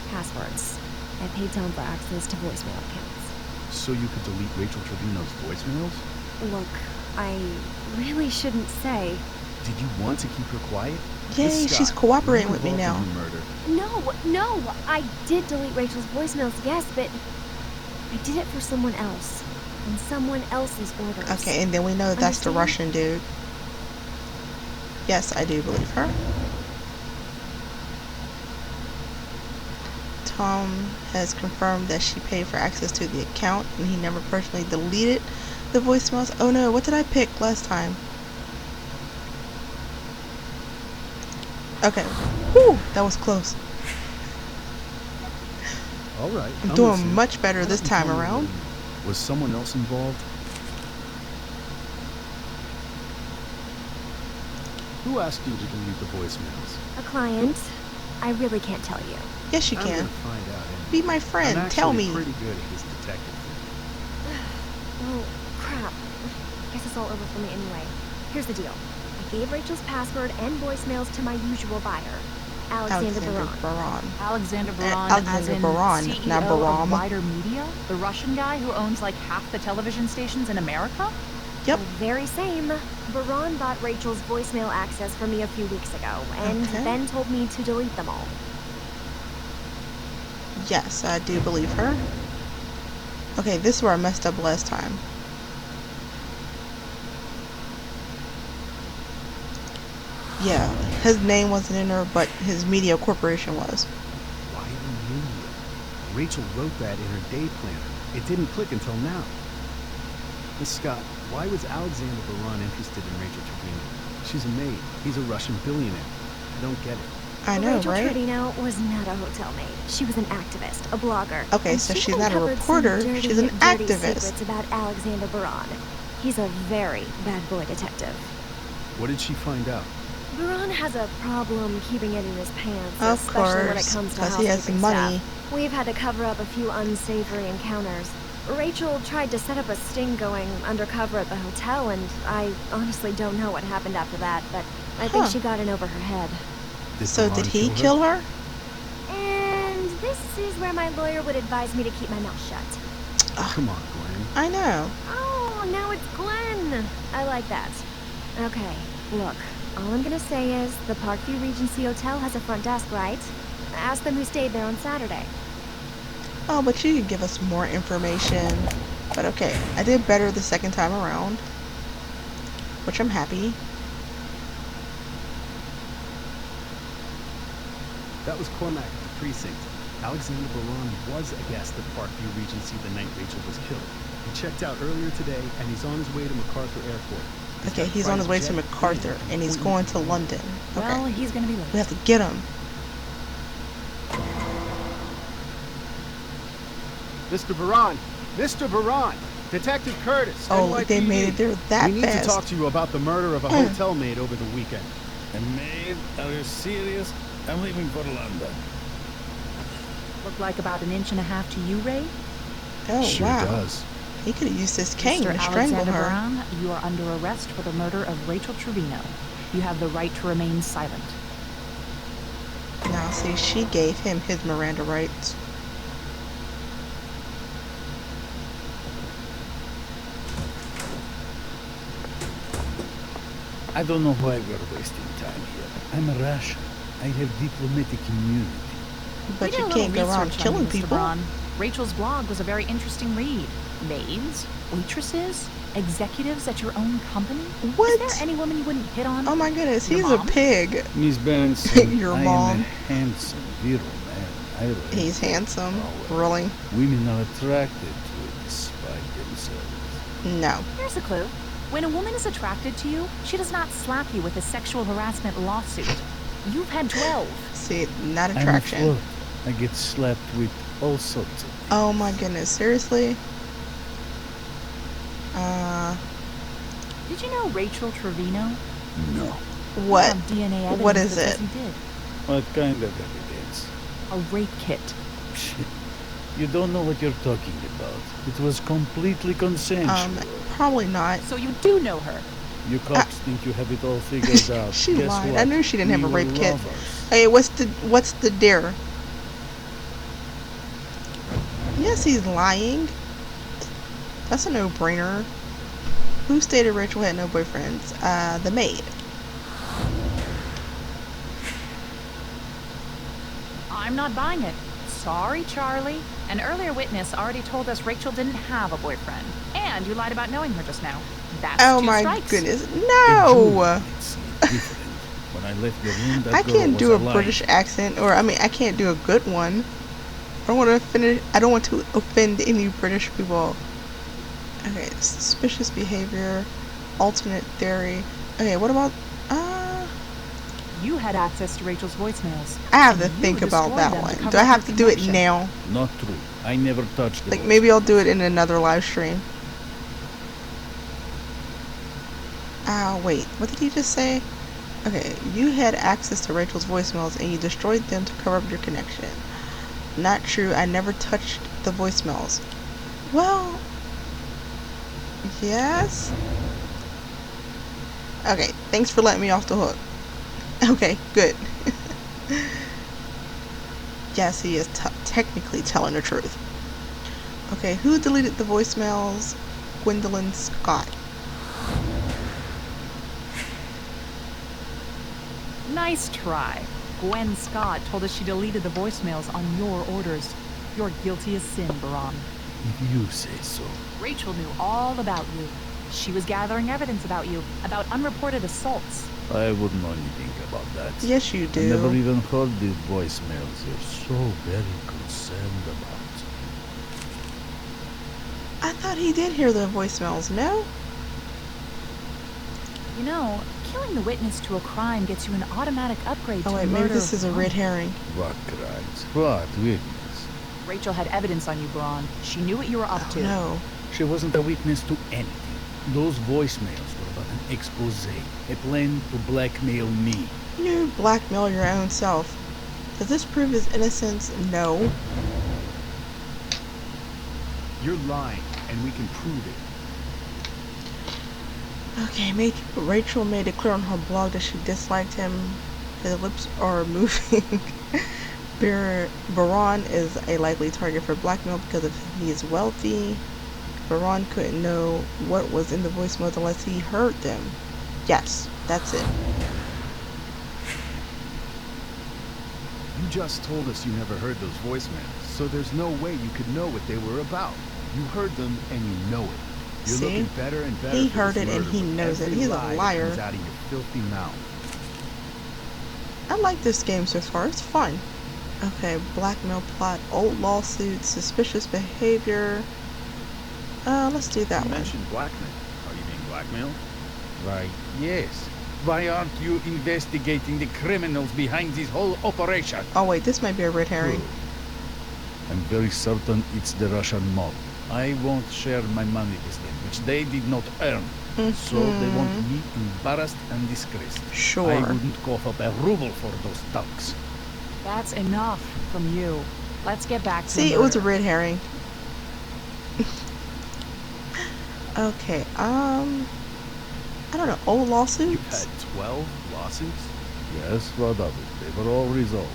Passwords. I paid Tom for access to voicemail accounts. So you could delete Rachel Trevino's voicemails? Look, I really shouldn't say. Did you want to keep her quiet? Yay, Miss Scott, she's cooperating were with you me involved now. in the murder? No, I did delete Rachel's voicemails, yes, but I did it for someone else. On someone else's orders. Okay, and then we know that's the Understand? Russian dude. Yes, I do believe her. Tom has confirmed that she paid for access to the account and he never personally deleted the voicemails. Oh no, what did I pick last time? Okay. Whew, that was close. All right. I'm doing listening. much better this Why don't time you tell me around. what you know? Was someone else involved? Who asked you to delete the voicemails? A client. I really can't tell you. Yes, you I'm can. gonna find out anyway. Be my friend. I'm Tell actually me. pretty good at this detective thing. Oh, crap. Guess it's all over for me anyway. Here's the deal. I gave Rachel's password and voicemails to my usual buyer, Alexander Baran. Alexander Baran, Alexander as in Baran, CEO not Baram. of Wider Media? The Russian guy who owns like half the television stations in America? Yep. The very same. Baran bought Rachel's voicemail access from me a few weeks ago, and Okay. then told me to delete them all. Yes, I do believe her. Okay, this is where I messed up last time. Yeah, his name wasn't in there, but his media corporation was. Wider Media. Rachel wrote that in her day planner. It didn't click until now. Miss Scott, why was Alexander Baran interested in Rachel Trevino? She's a maid. He's a Russian billionaire. I don't get it. I know, Rachel right? Trevino was not a hotel maid. She was an activist, a blogger. Okay, and so she she's not a uncovered some reporter, dirty, she's an dirty activist. secrets about Alexander Baran. He's a very bad boy detective. What did she find out? Baran has a problem keeping it in his pants, Of especially when it course, comes to 'cause he has housekeeping money. stuff. We've had to cover up a few unsavory encounters. Rachel tried to set up a sting going undercover at the hotel, and I honestly don't know what happened after that, but I think Huh. she got in over her head. So Baran did he her? kill her? And this is where my lawyer would advise me to keep my mouth shut. Come on, Glenn. I know. Oh, now it's Glenn. I like that. Okay, look, all I'm gonna say is the Parkview Regency Hotel has a front desk, right? Ask them who stayed there on Saturday. Oh, but you could give us more information. But okay, I did better the second time around, which I'm happy. That was Cormac at the precinct. Alexander Baran was a guest at Parkview Regency the night Rachel was killed. He checked out earlier today, and he's on his way to MacArthur Airport. Okay, got a he's on his way private to jet MacArthur, and he's going to London. Well, Okay, he's gonna be late. we have to get him. Mr. Baran! Mr. Baran! Detective Curtis! Oh, NYPD. they made it there that We need fast. to talk to you about the murder of a hotel maid over the weekend. A maid? Are you serious? I'm leaving for London. Look like about an inch and a half to you, Ray? Oh, Sure wow. does. He could have used his cane Mr. to strangle Alexander her. Baran, you are under arrest for the murder of Rachel Trevino. You have the right to remain silent. Now, see, she gave him his Miranda rights. I don't know why we're wasting time here. I'm a Russian. I have diplomatic immunity. We But did you a little can't go around research on you, killing Mr. people. Braun. Rachel's blog was a very interesting read. Maids, waitresses, executives at your own company. What? Is there any woman you wouldn't hit on? Oh my goodness, Your he's a mom? pig. Miss Benson, Your I am mom. a handsome, virile man. I like He's handsome. power. Really? Women are attracted to it despite themselves. No. Here's a clue. When a woman is attracted to you, she does not slap you with a sexual harassment lawsuit. You've had 12. See, not I'm a attraction. flirt. I get slapped with all sorts of things. Oh my goodness, seriously? Did you know Rachel Trevino? No. What? You have DNA evidence What is that it? says you did. What kind of evidence? A rape kit. You don't know what you're talking about. It was completely consensual. Probably not. So you do know her. You cops think you have it all figured out. She Guess lied. what? I knew she didn't have a We rape were kit. lovers. Hey, what's the dare? Yes, he's lying. That's a no-brainer. Who stated Rachel had no boyfriends? The maid. I'm not buying it. Sorry, Charlie. An earlier witness already told us Rachel didn't have a boyfriend. And you lied about knowing her just now. That's Oh 2 my strikes. goodness. Julie No! makes me different. When I left the room, that I girl can't was do a alive. British accent, or I mean, I can't do a good one. I don't want to offend any British people. Okay, suspicious behavior, alternate theory. Okay, what about You had access to Rachel's voicemails. I have to and you think would about destroy that them to one. cover Do I up have to your do it connection. now? Not true. I never touched the Like voice. maybe I'll do it in another live stream. Wait, what did he just say? Okay, you had access to Rachel's voicemails and you destroyed them to cover up your connection. Not true, I never touched the voicemails. Well, yes. Okay, thanks for letting me off the hook. Okay, good. Yes, he is technically telling the truth. Okay, who deleted the voicemails? Gwendolyn Scott. Nice try. Gwen Scott told us she deleted the voicemails on your orders. You're guilty as sin, Baron. If you say so. Rachel knew all about you. She was gathering evidence about you, about unreported assaults. I wouldn't know anything about that. Yes, you I never do. even heard the voicemails you're so very concerned about. I thought he did hear the voicemails, no? You know, killing the witness to a crime gets you an automatic upgrade Oh to wait, maybe murder this is a of red one. herring. What crimes? What witness? Rachel had evidence on you, Braun. She knew what you were up Oh to. no. She wasn't a witness to anything. Those voicemails were about an expose, a plan to blackmail me. You blackmail your own self. Does this prove his innocence? No. You're lying, and we can prove it. Okay, Rachel made it clear on her blog that she disliked him. His lips are moving. Baron is a likely target for blackmail because he is wealthy. Baron couldn't know what was in the voicemails unless he heard them. Yes, that's it. You just told us you never heard those voicemails, so there's no way you could know what they were about. You heard them and you know it. You're See? looking better and better. He for heard this it and murder he with knows it. every He's a lie that liar. comes out of your filthy mouth. I like this game so far. It's fun. Okay, blackmail plot, old lawsuits, suspicious behavior. Let's do that You one. mentioned blackmail. Are you being blackmailed? Why, yes. Why aren't you investigating the criminals behind this whole operation? Oh wait, this might be a red herring. I'm very certain it's the Russian mob. I won't share my money with them, which they did not earn. So they want me embarrassed and disgraced. Sure. I wouldn't cough up a ruble for those thugs. That's enough from you. Let's get back to See, the it was a murder. red herring. Okay, I don't know, old You lawsuits? had 12 lawsuits? Yes, what of it? They were all resolved.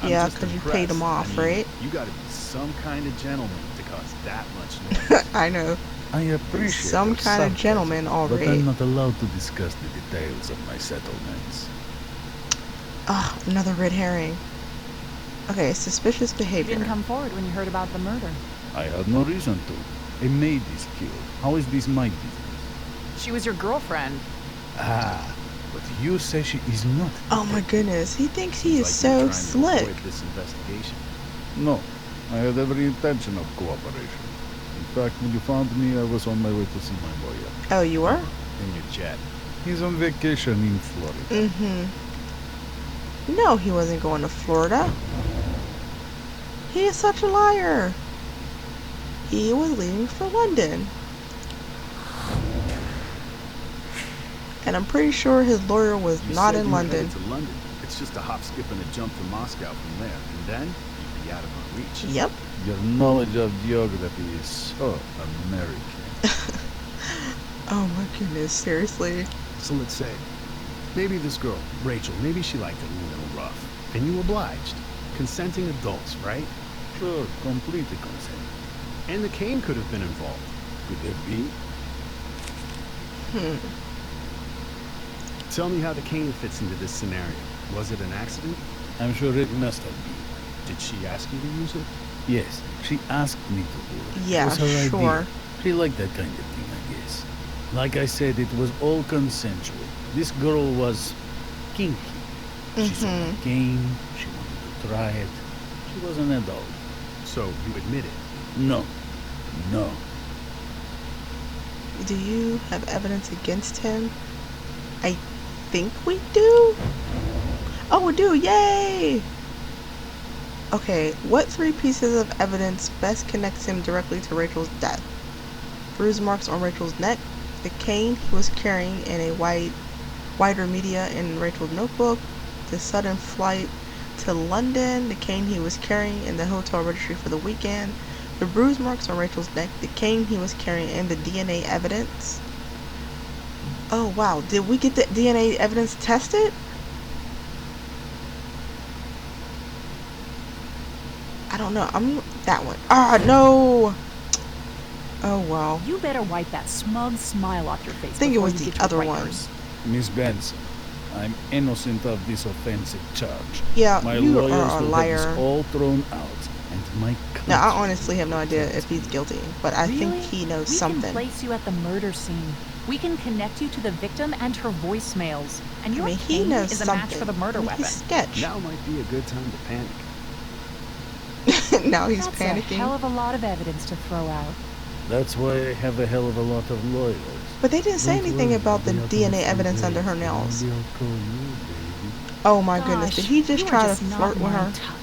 I'm Yeah, just 'cause you paid 'em impressed. off, I mean, right? You gotta be some kind of gentleman to cause that much noise. I know. I appreciate Some your kind of sarcasm, gentleman, all but right. I'm not allowed to discuss the details of my settlements. Ah, another red herring. Okay, suspicious You behavior. didn't come forward when you heard about the murder. I had no reason to. A maid is killed. How is this my business? She was your girlfriend. Ah, but you say she is not. Oh my goodness, he thinks he is Seems like you're so trying to slick. avoid this investigation. No, I had every intention of cooperation. In fact, when you found me, I was on my way to see my lawyer. Oh, you were? In your jet. He's on vacation in Florida. Mm-hmm. No, he wasn't going to Florida. He is such a liar. He was leaving for London. And I'm pretty sure his lawyer was You not said in you were London. headed to London. It's just a hop, skip, and a jump to Moscow from there. And then you'd be out of our reach. Yep. Your knowledge of geography is so American. Oh my goodness, seriously. So let's say, maybe this girl, Rachel, maybe she liked it a little rough. And you obliged. Consenting adults, right? Sure, completely consent. And the cane could have been involved. Could there be? Tell me how the cane fits into this scenario. Was it an accident? I'm sure it must have been. Did she ask you to use it? Yes, she asked me to do it. Yeah, It was her sure. idea. She liked that kind of thing, I guess. Like I said, it was all consensual. This girl was kinky. She saw the game, she wanted to try it. She was an adult. So you admit it. No. No. Do you have evidence against him? I think we do. Oh, we do. Yay! Okay, what 3 pieces of evidence best connects him directly to Rachel's death? Bruise marks on Rachel's neck, the cane he was carrying in a wider media in Rachel's notebook, the sudden flight to London, the cane he was carrying in the hotel registry for the weekend, the bruise marks on Rachel's neck, the cane he was carrying, and the DNA evidence. Oh wow, did we get the DNA evidence tested? I don't know. I'm that one. Ah, no. Oh wow. You better wipe that smug smile off your face. I think it before was you the get your other wipers. one. Miss Benson, I'm innocent of this offensive charge. Yeah, My you lawyers are a will liar. have this all thrown out, and my Now, I country honestly have no idea if he's guilty, but I think Really? he knows We something. can place you at the murder scene. We can connect you to the victim and her voicemails. And I your mean, he cane knows is a something. match for the murder I mean, weapon. He's sketch. Now might be a good time to panic. Now he's That's a panicking. hell of a lot of evidence to throw out. That's why I have a hell of a lot of lawyers. But they didn't say Don't anything worry, about the I'll be DNA up evidence in under her days. nails. I'll call you, baby. Oh my goodness, did Gosh, he just you are try to just not flirt with my her? type.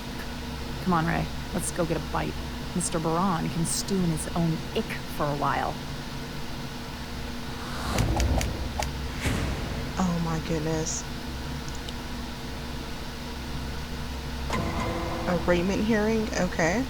Come on, Ray. Let's go get a bite. Mr. Baran can stew in his own ick for a while. Oh my goodness. Arraignment hearing? Okay.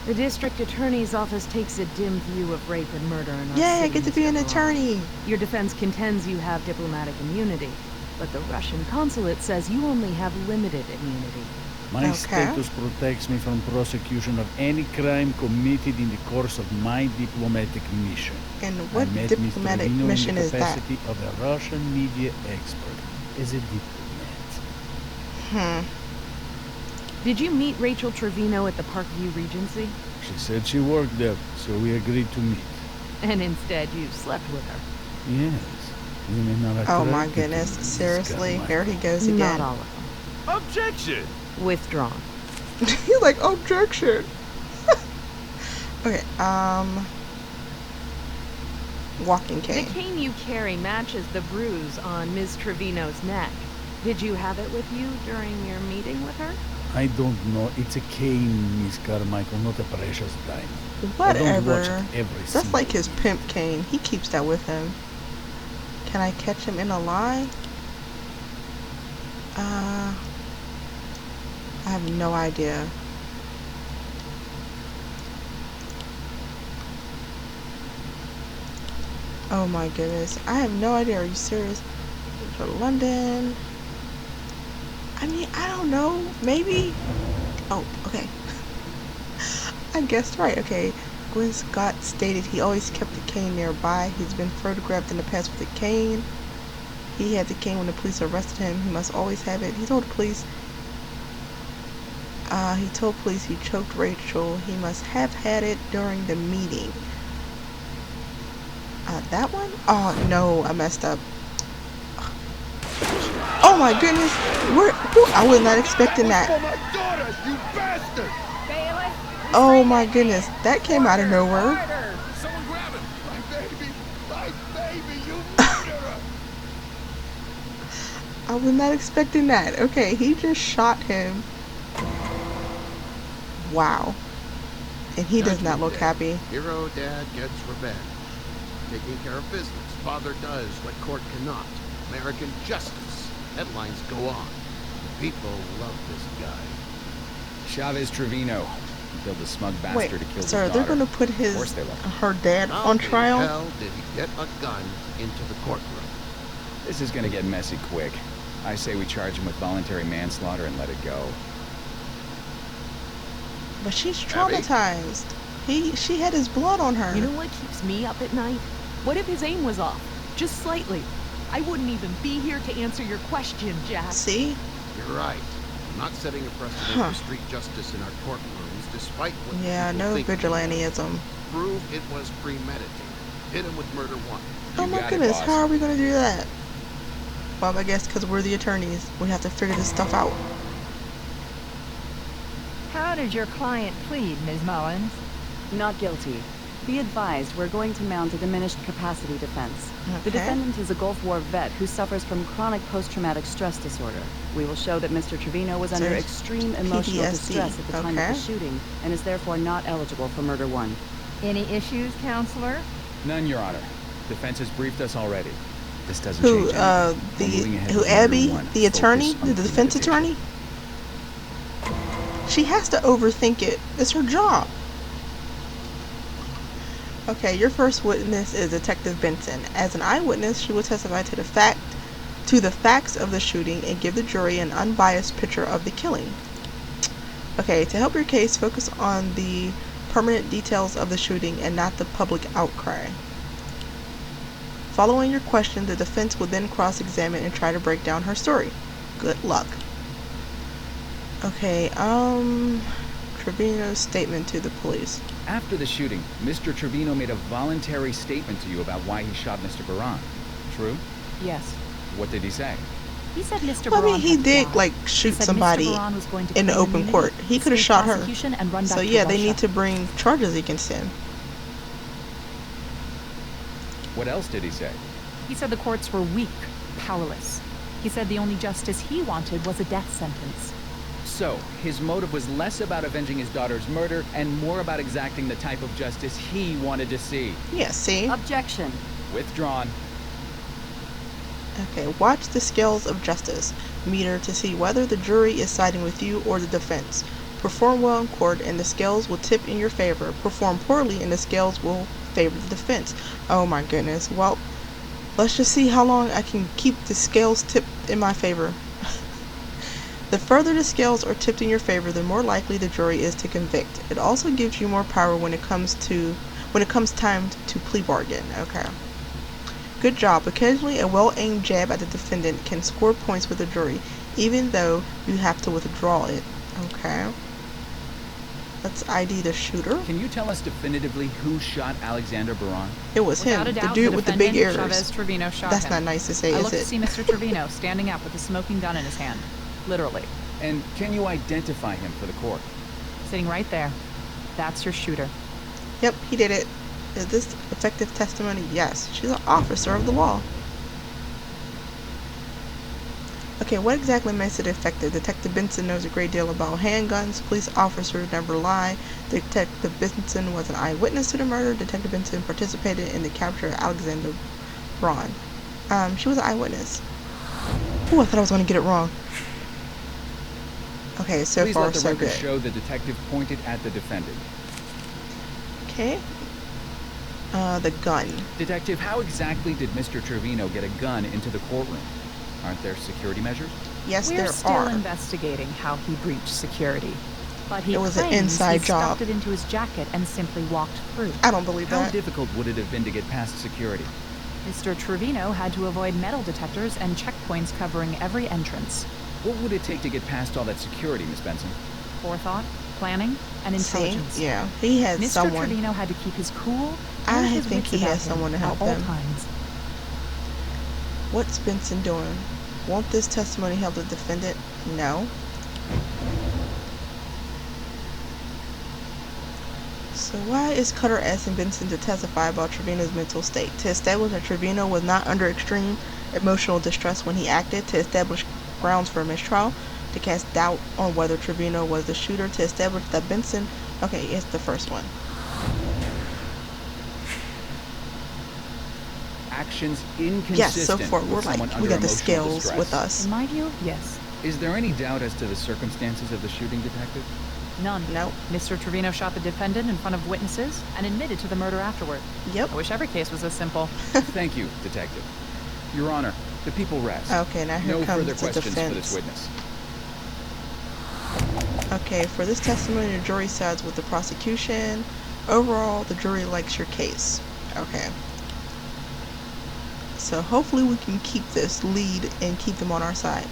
The district attorney's office takes a dim view of rape and murder in our Yay, I city, get to be Mr. an Baran. attorney. Your defense contends you have diplomatic immunity, but the Russian consulate says you only have limited immunity. My Okay. status protects me from prosecution of any crime committed in the course of my diplomatic mission. And I what met diplomatic Mr. Reno mission in the is that? capacity of a Russian media expert as a diplomat. Hmm. Did you meet Rachel Trevino at the Parkview Regency? She said she worked there, so we agreed to meet. And instead you slept with her? Yes. Women are Oh my attracted to goodness, me, Miss seriously? Carmichael. Here he goes Not again. all of them. Objection! Withdrawn. He's like, objection. Okay, walking The cane. cane you carry matches the bruise on Ms. Trevino's neck. Did you have it with you during your meeting with her? I don't know. It's a cane, Miss Carmichael, not a precious diamond. I don't Whatever. watch it every That's single like his day. pimp cane. He keeps that with him. Can I catch him in a lie? I have no idea. Oh my goodness. I have no idea. Are you serious? To London. I mean, I don't know. Maybe. Oh, okay. I guessed right. Okay. Gwen Scott stated he always kept the cane nearby. He's been photographed in the past with a cane. He had the cane when the police arrested him. He must always have it. He told the police. He told police he choked Rachel. He must have had it during the meeting. That one? Oh no, I messed up. Oh my goodness! I was not expecting that. Oh my goodness, that came out of nowhere. Someone grab him! My baby, you murderer! I was not expecting that. Okay, he just shot him. Wow. And he does not look happy. Hero dad gets revenge. Taking care of business. Father does what court cannot. American justice. Headlines go on. People love this guy. Chavez Trevino. He killed a smug bastard Wait, to kill his sir, daughter. they're gonna put Of course his they love him. her dad How on the trial? hell did he get a gun into the courtroom? This is gonna get messy quick. I say we charge him with voluntary manslaughter and let it go. But she's traumatized. She had his blood on her. You know what keeps me up at night? What if his aim was off? Just slightly. I wouldn't even be here to answer your question, Jack. See? You're right. I'm not setting a precedent for street justice in our courtrooms, despite what Yeah, people no think. vigilantism. Prove it was premeditated. Hit him with murder one. Oh my goodness, how are we gonna do that? Well, I guess because we're the attorneys, we have to figure this stuff out. How did your client plead, Ms. Mullins? Not guilty. Be advised, we're going to mount a diminished capacity defense. The Okay. defendant is a Gulf War vet who suffers from chronic post-traumatic stress disorder. We will show that Mr. Trevino was under There's extreme emotional PTSD. distress at the time of Okay. the shooting and is therefore not eligible for murder one. Any issues, counselor? None, Your Honor. Defense has briefed us already. This doesn't Who, change anything. We're moving ahead with murder Abby, one. the attorney, Focus on the defense premeditation. attorney? She has to overthink it. It's her job. Okay, your first witness is Detective Benson. As an eyewitness, she will testify to the facts of the shooting and give the jury an unbiased picture of the killing. Okay, to help your case, focus on the permanent details of the shooting and not the public outcry. Following your question, the defense will then cross-examine and try to break down her story. Good luck. Okay, Trevino's statement to the police. After the shooting, Mr. Trevino made a voluntary statement to you about why he shot Mr. Baran. True? Yes. What did he say? He said Mr. Well, I mean, Baran he had did, died. like, He shoot said somebody Mr. Baran was going to in the claim open immunity, court. He could have escape shot her. prosecution, and run back So to yeah, they Russia. need to bring charges against him. What else did he say? He said the courts were weak, powerless. He said the only justice he wanted was a death sentence. So, his motive was less about avenging his daughter's murder and more about exacting the type of justice he wanted to see. Yeah, see? Objection. Withdrawn. Okay, watch the scales of justice meter to see whether the jury is siding with you or the defense. Perform well in court and the scales will tip in your favor. Perform poorly and the scales will favor the defense. Oh my goodness. Well, let's just see how long I can keep the scales tipped in my favor. The further the scales are tipped in your favor, the more likely the jury is to convict. It also gives you more power when it comes time to plea bargain. Okay. Good job. Occasionally, a well-aimed jab at the defendant can score points with the jury, even though you have to withdraw it. Okay. Let's ID the shooter. Can you tell us definitively who shot Alexander Baran? It was Without him, a the doubt, dude with the big defendant, ears. Chavez Trevino shot That's him. not nice to say, I is looked to it? see Mr. Trevino standing up with a smoking gun in his hand. Literally. And can you identify him for the court? Sitting right there. That's your shooter. Yep, he did it. Is this effective testimony? Yes. She's an officer of the law. Okay, what exactly makes it effective? Detective Benson knows a great deal about handguns. Police officers never lie. Detective Benson was an eyewitness to the murder. Detective Benson participated in the capture of Alexander Braun. She was an eyewitness. Ooh, I thought I was going to get it wrong. Okay, so Please far let the so record good. show the detective pointed at the defendant. Okay. The gun. Detective, how exactly did Mr. Trevino get a gun into the courtroom? Aren't there security measures? Yes, We're there still are. investigating how he breached security. But he It was an claims inside he job. stuffed it into his jacket and simply walked through. I don't believe How that. difficult would it have been to get past security? Mr. Trevino had to avoid metal detectors and checkpoints covering every entrance. What would it take to get past all that security, Miss Benson? forethought, planning, and intelligence. See? Yeah, he had Mr. someone. Trevino had to keep his cool I and his think wits he about has him someone to at help all him. times. What's Benson doing? Won't this testimony help the defendant? No. So why is Cutter asking Benson to testify about Trevino's mental state? To establish that Trevino was not under extreme emotional distress when he acted, to establish grounds for a mistrial, to cast doubt on whether Trevino was the shooter, to establish that Benson... Okay, it's the first one. Actions inconsistent Yes, so far we're with someone like, under we got the emotional scales distress. with us. In my view, yes. Is there any doubt as to the circumstances of the shooting, Detective? None. No. Mr. Trevino shot the defendant in front of witnesses and admitted to the murder afterward. Yep. I wish every case was this simple. Thank you, Detective. Your Honor, the people rest. Okay, now here no comes further the questions defense. for this witness. Okay, for this testimony, the jury sides with the prosecution. Overall, the jury likes your case. Okay. So hopefully we can keep this lead and keep them on our side.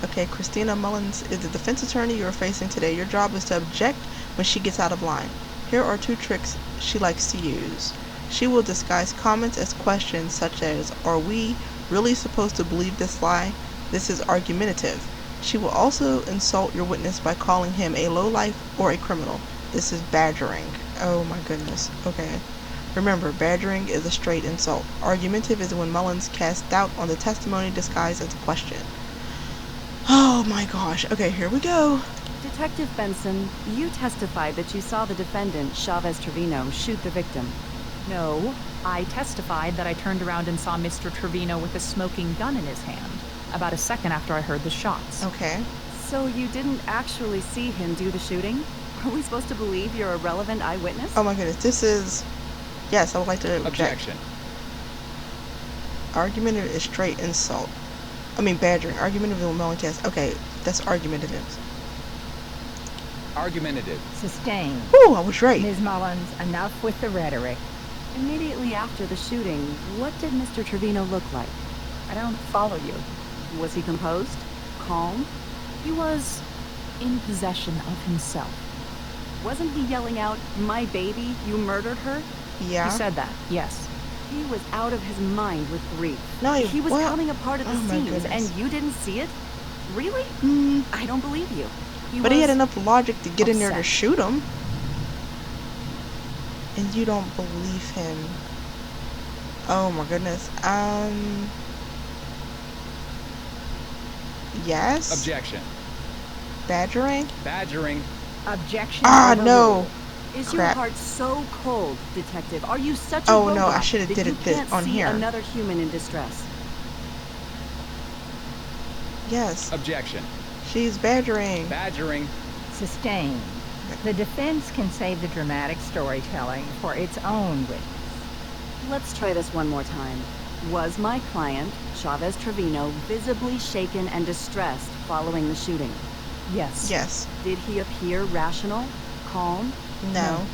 Okay, Christina Mullins is the defense attorney you're facing today. Your job is to object when she gets out of line. Here are 2 tricks she likes to use. She will disguise comments as questions such as, "Are we really supposed to believe this lie?" This is argumentative. She will also insult your witness by calling him a lowlife or a criminal. This is badgering. Oh my goodness. Okay. Remember, badgering is a straight insult. Argumentative is when Mullins casts doubt on the testimony disguised as a question. Oh my gosh. Okay, here we go. Detective Benson, you testified that you saw the defendant, Chavez Trevino, shoot the victim. No, I testified that I turned around and saw Mr. Trevino with a smoking gun in his hand, about a second after I heard the shots. Okay. So you didn't actually see him do the shooting? Are we supposed to believe you're a relevant eyewitness? Oh my goodness, this is... Yes, I would like to object. Objection. Argumentative is straight insult. I mean badgering. Argumentative is Mullins cast. Okay, that's argumentative. Argumentative. Sustained. Ooh, I was right. Ms. Mullins, enough with the rhetoric. Immediately after the shooting, what did Mr. Trevino look like? I don't follow you. Was he composed? Calm? He was in possession of himself. Wasn't he yelling out, "My baby, you murdered her"? Yeah. He said that, yes. He was out of his mind with grief. No, he was well, coming apart at the oh my seams, goodness. and you didn't see it? Really? I don't believe you. But he had enough logic to get in there to upset. shoot him. And you don't believe him. Oh my goodness. Yes? Objection. Badgering? Badgering. Objection. Ah, no. Is your Crap. heart so cold, Detective? Are you such a Oh, robot no, I should have that did you it can't on see here. another human in distress? Yes. Objection. She's badgering. Badgering. Sustained. The defense can save the dramatic storytelling for its own witness. Let's try this one more time. Was my client, Chavez Trevino, visibly shaken and distressed following the shooting? Yes. Yes. Did he appear rational, calm? No.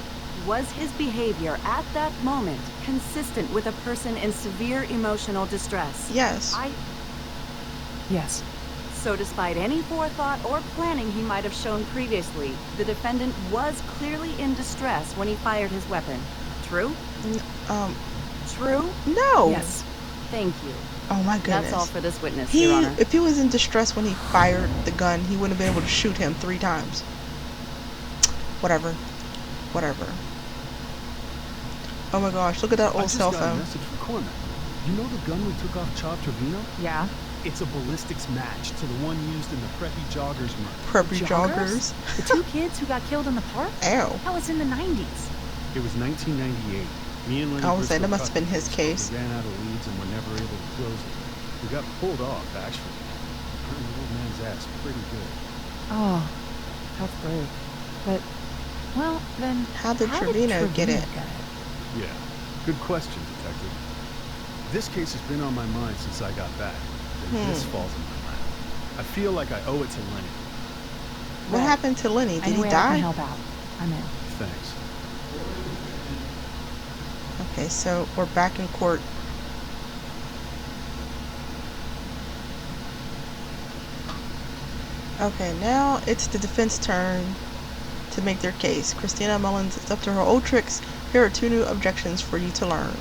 Was his behavior at that moment consistent with a person in severe emotional distress? Yes. Yes. So despite any forethought or planning he might have shown previously, the defendant was clearly in distress when he fired his weapon. True? True? No. Yes. Thank you. Oh my goodness. That's all for this witness, Your Honor. If he was in distress when he fired the gun, he wouldn't have been able to shoot him 3 times. Whatever. Whatever. Oh my gosh, look at that old cell I just got a phone. message from Cormac. You know the gun we took off Chav Trevino? Yeah. It's a ballistics match to the one used in the Preppy Joggers murder. Preppy joggers? The 2 kids who got killed in the park? Ow. That was in the 90s. It was 1998. Me and Lenny I was saying, Briscoe that must have cut been his this, case. but we ran out of leads and were never able to close it. We got pulled off, actually. Burned the old man's ass pretty good. Oh, that's great. But, well, then How did Trevino get it? Yeah, good question, Detective. This case has been on my mind since I got back. And this falls in my lap. I feel like I owe it to Lenny. What happened to Lenny? Did Any he way I die? can help out. I'm in. Thanks. Okay, so we're back in court. Okay, now it's the defense turn. to make their case. Christina Mullins is up to her old tricks. Here are 2 new objections for you to learn.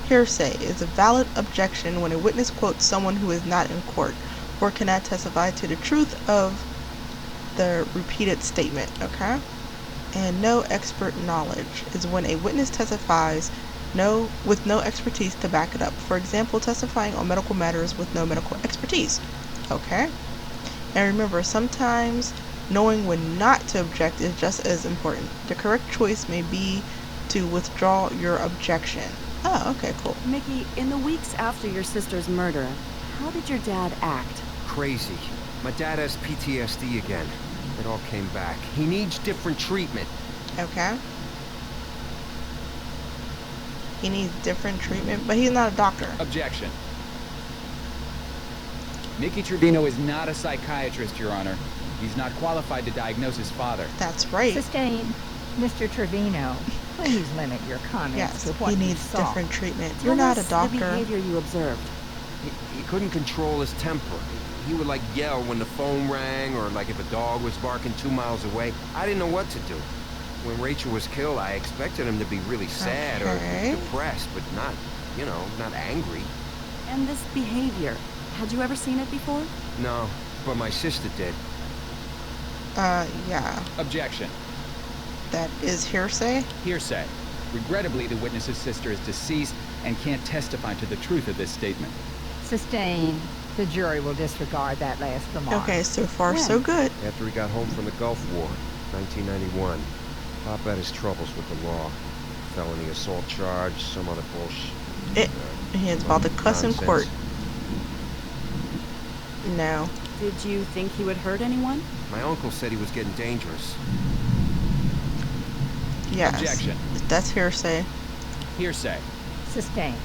Hearsay is a valid objection when a witness quotes someone who is not in court or cannot testify to the truth of the repeated statement, okay? And no expert knowledge is when a witness testifies with no expertise to back it up. For example, testifying on medical matters with no medical expertise, okay? And remember, sometimes knowing when not to object is just as important. The correct choice may be to withdraw your objection. Oh, okay, cool. Mickey, in the weeks after your sister's murder, how did your dad act? Crazy. My dad has PTSD again. It all came back. He needs different treatment. Okay. He needs different treatment, but he's not a doctor. Objection. Mickey Trevino is not a psychiatrist, Your Honor. He's not qualified to diagnose his father. That's right. Sustained. Mr. Trevino, please limit your comments to what he you needs saw. different treatment. Tell You're not a us doctor. the behavior you observed. He couldn't control his temper. He would like yell when the phone rang or like if a dog was barking 2 miles away. I didn't know what to do. When Rachel was killed, I expected him to be really sad or depressed, but not, not angry. And this behavior, had you ever seen it before? No, but my sister did. Yeah. Objection. That is hearsay? Hearsay. Regrettably, the witness's sister is deceased and can't testify to the truth of this statement. Sustained. The jury will disregard that last remark. Okay, so far so good. After he got home from the Gulf War, 1991, Pop had his troubles with the law. Felony assault charge, some other bullshit. He's about to cuss in court. No. Did you think he would hurt anyone? My uncle said he was getting dangerous. Yes. Objection. That's hearsay. Hearsay. Sustained.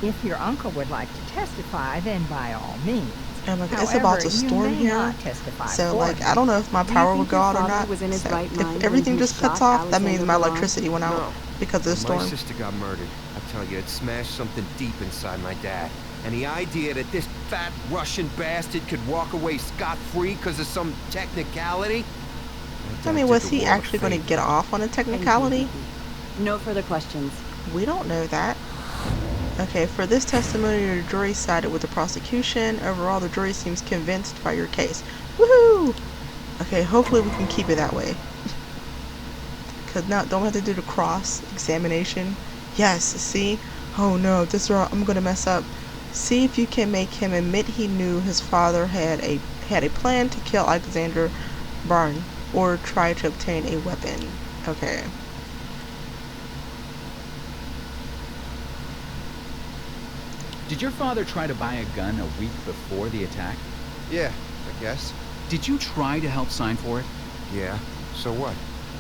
If your uncle would like to testify, then by all means. Oh my God, it's However, about to you storm may here. not testify So, for like, him. I don't know if my power would go out or not. Was in his So right mind if everything when he just cuts shot off, that means Alexander my Braun? electricity went out because of the When storm. my sister got murdered, I tell you, it smashed something deep inside my dad. And the idea that this fat Russian bastard could walk away scot-free because of some technicality? I mean, was he actually going to get off on a technicality? No further questions. We don't know that. Okay, for this testimony, the jury sided with the prosecution. Overall, the jury seems convinced by your case. Woohoo! Okay, hopefully we can keep it that way. Because now, don't have to do the cross-examination. Yes, see? Oh no, this I'm going to mess up. See if you can make him admit he knew his father had a plan to kill Alexander Braun or try to obtain a weapon. Okay. Did your father try to buy a gun a week before the attack? Yeah, I guess. Did you try to help sign for it? Yeah, so what?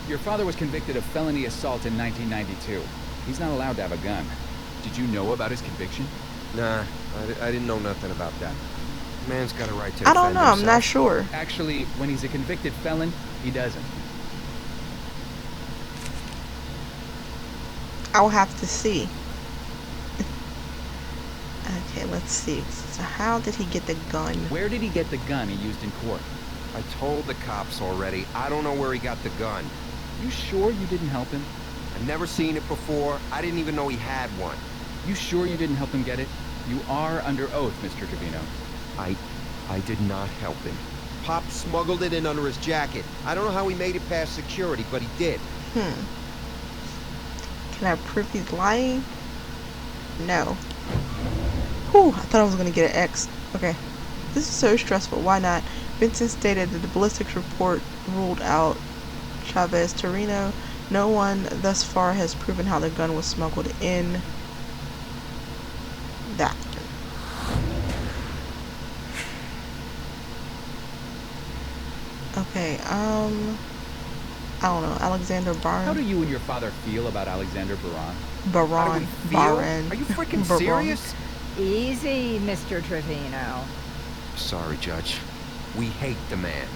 Your father was convicted of felony assault in 1992. He's not allowed to have a gun. Did you know about his conviction? Nah, I didn't know nothing about that. Man's got a right to I don't defend know, I'm not himself. sure. Actually, when he's a convicted felon, he doesn't. I'll have to see. Okay, let's see. So how did he get the gun? Where did he get the gun he used in court? I told the cops already. I don't know where he got the gun. You sure you didn't help him? I've never seen it before. I didn't even know he had one. You sure you didn't help him get it? You are under oath, Mr. Trevino. I did not help him. Pop smuggled it in under his jacket. I don't know how he made it past security, but he did. Can I prove he's lying? No. Whew, I thought I was going to get an X. Okay. This is so stressful. Why not? Vincent stated that the ballistics report ruled out Chavez Torino. No one thus far has proven how the gun was smuggled in. That. Okay, I don't know. Alexander Braun. How do you and your father feel about Alexander Braun? Baron. Are you freaking serious? Easy, Mr. Trevino. Sorry, Judge. We hate the man.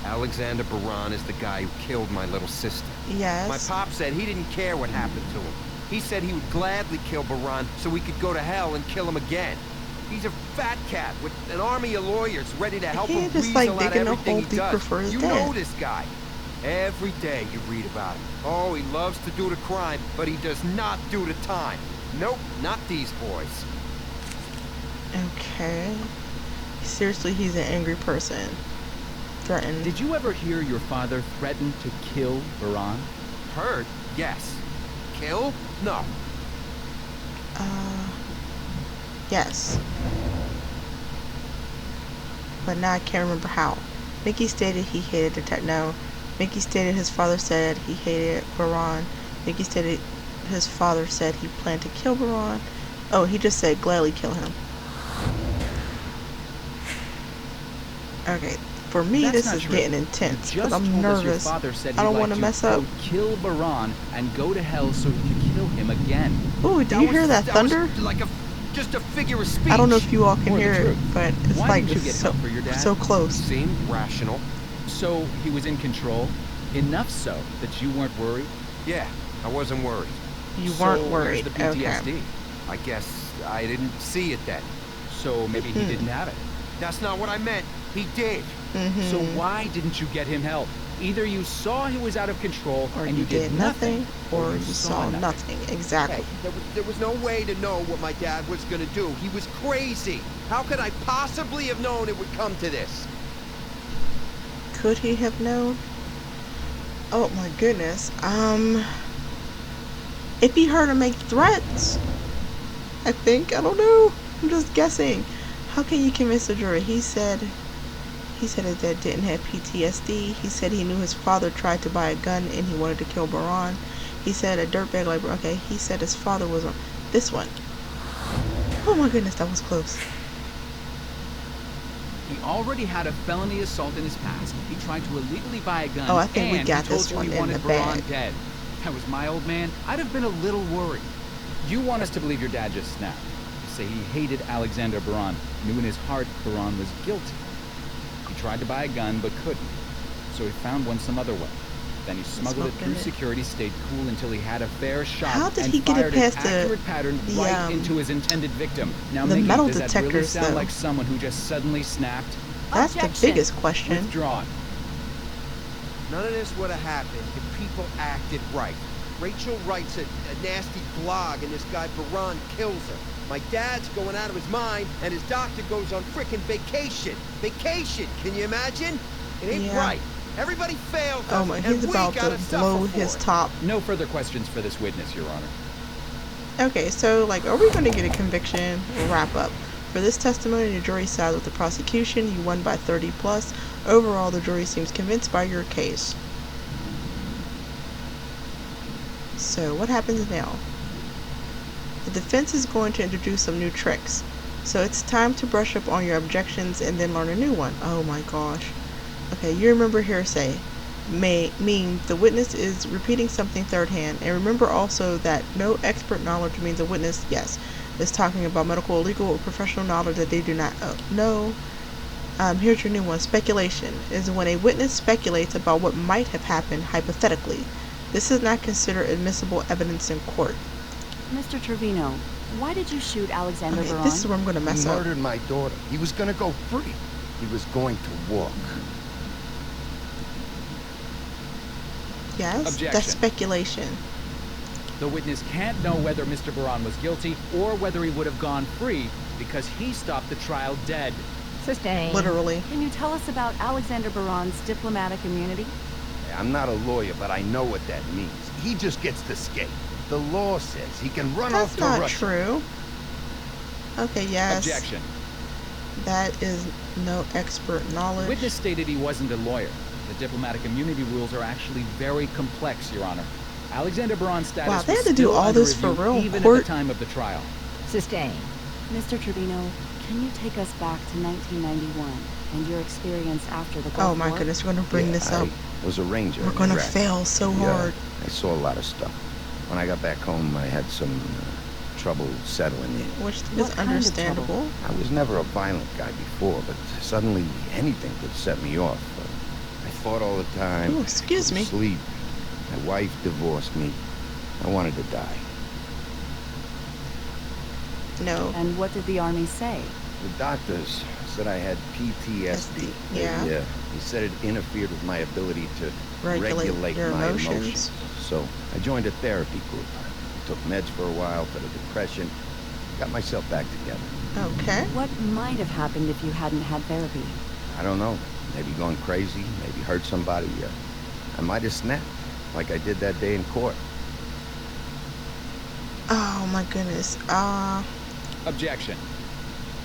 Alexander Braun is the guy who killed my little sister. Yes. My pop said he didn't care what happened to him. He said he would gladly kill Braun so we could go to hell and kill him again. He's a fat cat with an army of lawyers ready to help him just weasel like out digging a everything hole he deeper does. for his You dad. know this guy. Every day you read about him. Oh, he loves to do the crime, but he does not do the time. Nope, not these boys. Okay. Seriously, he's an angry person. Threatened. Did you ever hear your father threaten to kill Baran? Heard? Yes. Kill? No. Yes. But now I can't remember how. Mickey stated he hated No. Mickey stated his father said he hated Baran. Mickey stated his father said he planned to kill Baran. Oh, he just said gladly kill him. Okay, for me this is getting intense because I'm nervous. I don't want to mess up. Kill Baran and go to hell so he could kill him again. Ooh, do you hear that thunder? Like just a figure of speech. I don't know if you all can hear it, but it's Why like didn't you get help for your dad? so close. Seemed rational. So he was in control, enough so that you weren't worried? Yeah, I wasn't worried. You weren't worried. The PTSD? Okay. I guess I didn't see it then. So maybe he didn't have it. That's not what I meant. He did. So why didn't you get him help? Either you saw he was out of control or and you did nothing, or you saw nothing. Exactly. Hey, there was no way to know what my dad was gonna do. He was crazy. How could I possibly have known it would come to this? Could he have known? Oh my goodness. If he heard him make threats, I think. I don't know. I'm just guessing. How can you convince the jury? He said his dad didn't have PTSD. He said he knew his father tried to buy a gun and he wanted to kill Baran. He said a dirtbag like, okay, he said his father was on this one. Oh my goodness, that was close. He already had a felony assault in his past. He tried to illegally buy a gun. Oh, I think we got he told this you one he in wanted the Baran bag. dead. If that was my old man, I'd have been a little worried. You want us to believe your dad just snapped. You say he hated Alexander Baran, knew in his heart Baran was guilty. He tried to buy a gun but couldn't, so he found one some other way. Then he smuggled it through security, stayed cool until he had a fair shot. How did and he get it fired past an accurate pattern right into his intended victim? Now, the Mickey, metal does that really detectors, sound though? like someone who just suddenly snapped? That's the biggest question. Withdrawn. None of this would have happened if people acted right. Rachel writes a nasty blog and this guy Baran kills her. My dad's going out of his mind and his doctor goes on frickin' vacation. Vacation, can you imagine? It ain't right. Everybody fails us, Oh my, he's and about we to gotta blow suffer his for it. top. No further questions for this witness, Your Honor. Okay, so like, are we going to get a conviction? We'll wrap up. For this testimony, the jury sided with the prosecution. You won by 30 plus. Overall, the jury seems convinced by your case. So what happens now? The defense is going to introduce some new tricks. So it's time to brush up on your objections and then learn a new one. Oh my gosh. Okay, you remember hearsay. May mean the witness is repeating something third hand. And remember also that no expert knowledge means a witness, yes, is talking about medical, legal, or professional knowledge that they do not know. Here's your new one. Speculation is when a witness speculates about what might have happened hypothetically. This is not considered admissible evidence in court. Mr. Trevino, why did you shoot Alexander Baran? This is where I'm going to mess up. He murdered my daughter. He was going to go free. He was going to walk. Yes, Objection. that's speculation. The witness can't know whether Mr. Baran was guilty or whether he would have gone free because he stopped the trial dead. Sustained. Literally. Can you tell us about Alexander Baran's diplomatic immunity? I'm not a lawyer, but I know what that means. He just gets to skate. The law says he can run off That's to not Russia. true. Okay, yes. Objection. That is no expert knowledge. Witness stated he wasn't a lawyer. The diplomatic immunity rules are actually very complex, Your Honor. Alexander Baran's status Wow, they was had to do still all under this for review real even court? at the time of the trial. Sustained. Mr. Trevino, can you take us back to 1991 and your experience after the Gulf Oh my War? goodness, we're going to bring this up. I was a ranger. We're in going to Iraq. fail so hard. I saw a lot of stuff. When I got back home, I had some trouble settling in. Which What is kind of understandable. I was never a violent guy before, but suddenly anything could set me off. I fought all the time. Ooh, excuse me. Sleep. My wife divorced me. I wanted to die. No. And what did the Army say? The doctors said I had PTSD. Yeah. They He said it interfered with my ability to Regulate your my emotions. So I joined a therapy group. Took meds for a while for the depression. Got myself back together. Okay. What might have happened if you hadn't had therapy? I don't know. Maybe gone crazy. Maybe hurt somebody. I might have snapped, like I did that day in court. Oh my goodness. Objection.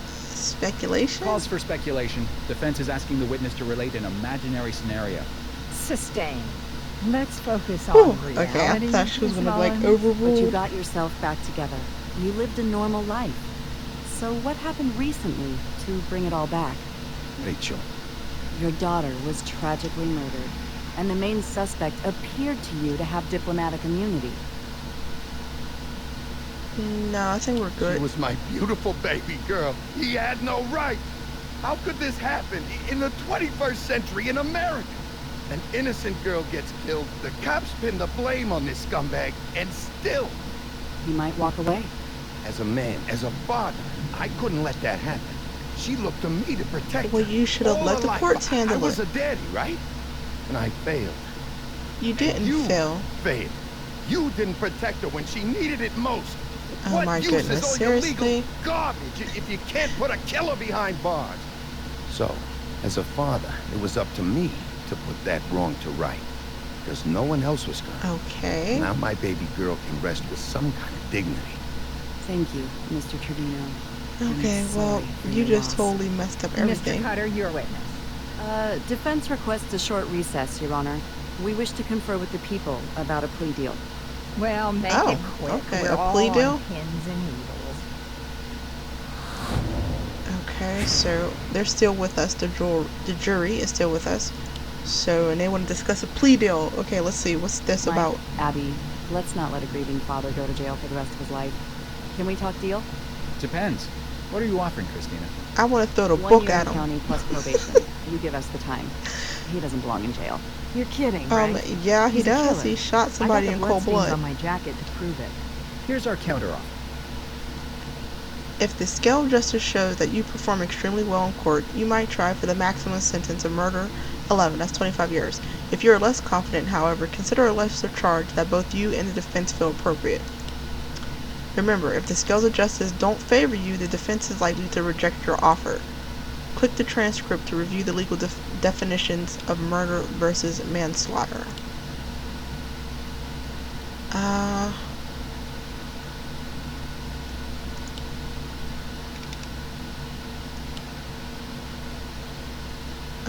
Speculation? Calls for speculation. Defense is asking the witness to relate an imaginary scenario. Sustained. Let's focus on Whew, reality. okay, I thought she was Miss gonna like Mullins. overrule. But you got yourself back together. You lived a normal life. So what happened recently to bring it all back? Rachel. Your daughter was tragically murdered, and the main suspect appeared to you to have diplomatic immunity. No, I think we're good. She was my beautiful baby girl. He had no right. How could this happen in the 21st century in America? An innocent girl gets killed, the cops pin the blame on this scumbag, and still... He might walk away. As a man, as a father, I couldn't let that happen. She looked to me to protect her. Well, you should have all let her the life. courts handle I was it. a daddy, right? And I failed. You didn't You fail. failed. You didn't protect her when she needed it most. Oh What my use goodness, is all your seriously? legal garbage if you can't put a killer behind bars? So, as a father, it was up to me to put that wrong to right. Because no one else was gonna. Okay. Now my baby girl can rest with some kind of dignity. Thank you, Mr. Trevino. Okay, I'm well, sorry for you your just loss. totally messed up Mr. everything. Cutter, your witness. Defense requests a short recess, Your Honor. We wish to confer with the people about a plea deal. Well, make Oh, it quick. okay, We're a all plea on deal? pins and needles. Okay, so they're still with us. The jury is still with us. So, and they want to discuss a plea deal. Okay, let's see. What's this Mike, about? Abby, let's not let a grieving father go to jail for the rest of his life. Can we talk deal? Depends. What are you offering, Christina? I want to throw the 1 book year at in him. county plus probation. You give us the time. He doesn't belong in jail. You're kidding, right? Yeah, he He's a does. killer. He shot somebody I in got the cold bloodstains blood. on my jacket to prove it. Here's our counteroffer. If the scale of justice shows that you perform extremely well in court, you might try for the maximum sentence of murder, 11, that's 25 years. If you are less confident, however, consider a lesser charge that both you and the defense feel appropriate. Remember, if the scales of justice don't favor you, the defense is likely to reject your offer. Click the transcript to review the legal definitions of murder versus manslaughter.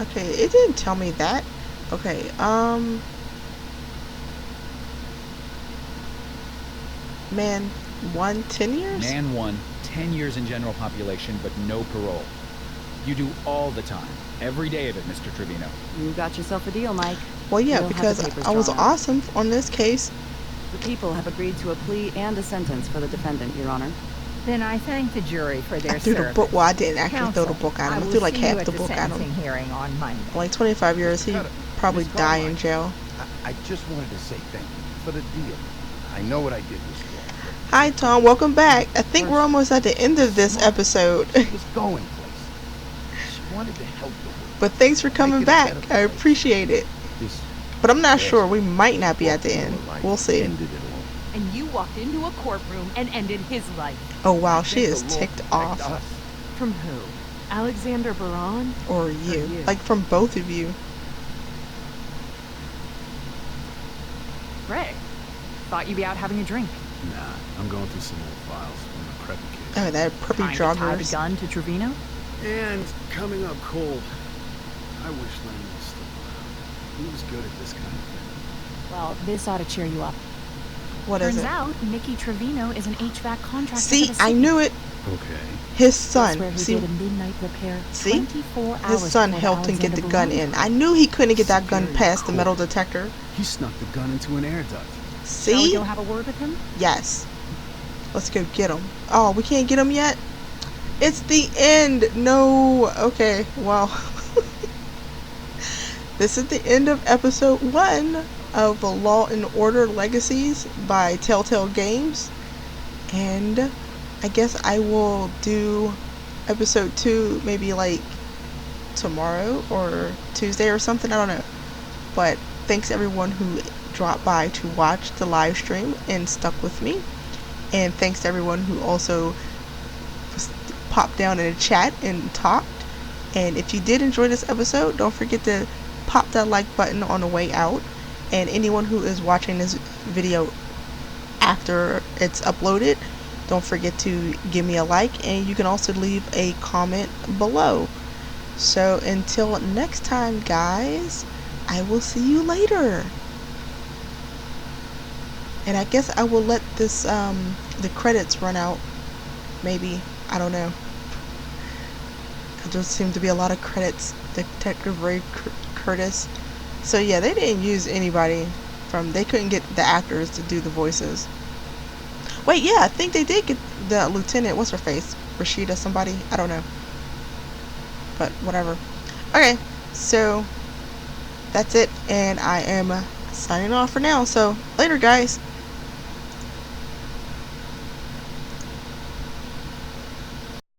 Okay, it didn't tell me that. Okay, man, 10 years? Man 1, 10 years in general population, but no parole. You do all the time. Every day of it, Mr. Trevino. You got yourself a deal, Mike. Well, yeah, We'll have the because papers I was drawn up. awesome on this case. The people have agreed to a plea and a sentence for the defendant, Your Honor. Then I thank the jury for their I threw the service. book. Well, I didn't actually Counsel, throw the book at him. I will threw like see half you the at book at him. sentencing hearing on Monday. Like 25 years, he'd probably die in jail. I just wanted to say thank you for the deal. I know what I did was wrong. Hi, Tom. Welcome back. I think we're almost at the end of this episode. She was going places. She wanted to help the world. But thanks for coming back. I appreciate it. But I'm not sure. We might not be at the end. We'll see. And you walked into a courtroom and ended his life. Oh, wow. She is ticked off. From who? Alexander Baran? Or you. Like, from both of you. Ray, thought you'd be out having a drink. Nah, I'm going through some old files from the preppy case. Oh, that preppy Trying to tie the joggers. gun to Trevino? And coming up cold. I wish Lenny was still around. He was good at this kind of thing. Well, this ought to cheer you up. What is Turns it? out Mickey Trevino is an HVAC contractor. See, for the I city. knew it. Okay. His That's where son. he See, did a midnight repair. see? 24 hours His son before helped him get the Alexander gun Baran. in. I knew he couldn't get that gun Very past the cool. metal detector. He snuck the gun into an air duct. Shall we See? go have a word with him? Yes. Let's go get him. Oh, we can't get him yet? It's the end. No. Okay, well. This is the end of episode 1 of Law and Order Legacies by Telltale Games. And I guess I will do episode 2 maybe like tomorrow or Tuesday or something, I don't know. But thanks everyone who dropped by to watch the live stream and stuck with me. And thanks to everyone who also popped down in the chat and talked. And if you did enjoy this episode, don't forget to pop that like button on the way out. And anyone who is watching this video after it's uploaded, don't forget to give me a like, and you can also leave a comment below. So until next time, guys, I will see you later. And I guess I will let this the credits run out. Maybe, I don't know. There seem to be a lot of credits. Detective Ray Curtis. So yeah, they didn't use anybody from. They couldn't get the actors to do the voices. Wait, yeah, I think they did get the lieutenant. What's her face? Rashida, somebody. I don't know. But whatever. Okay, so that's it, and I am signing off for now. So later, guys.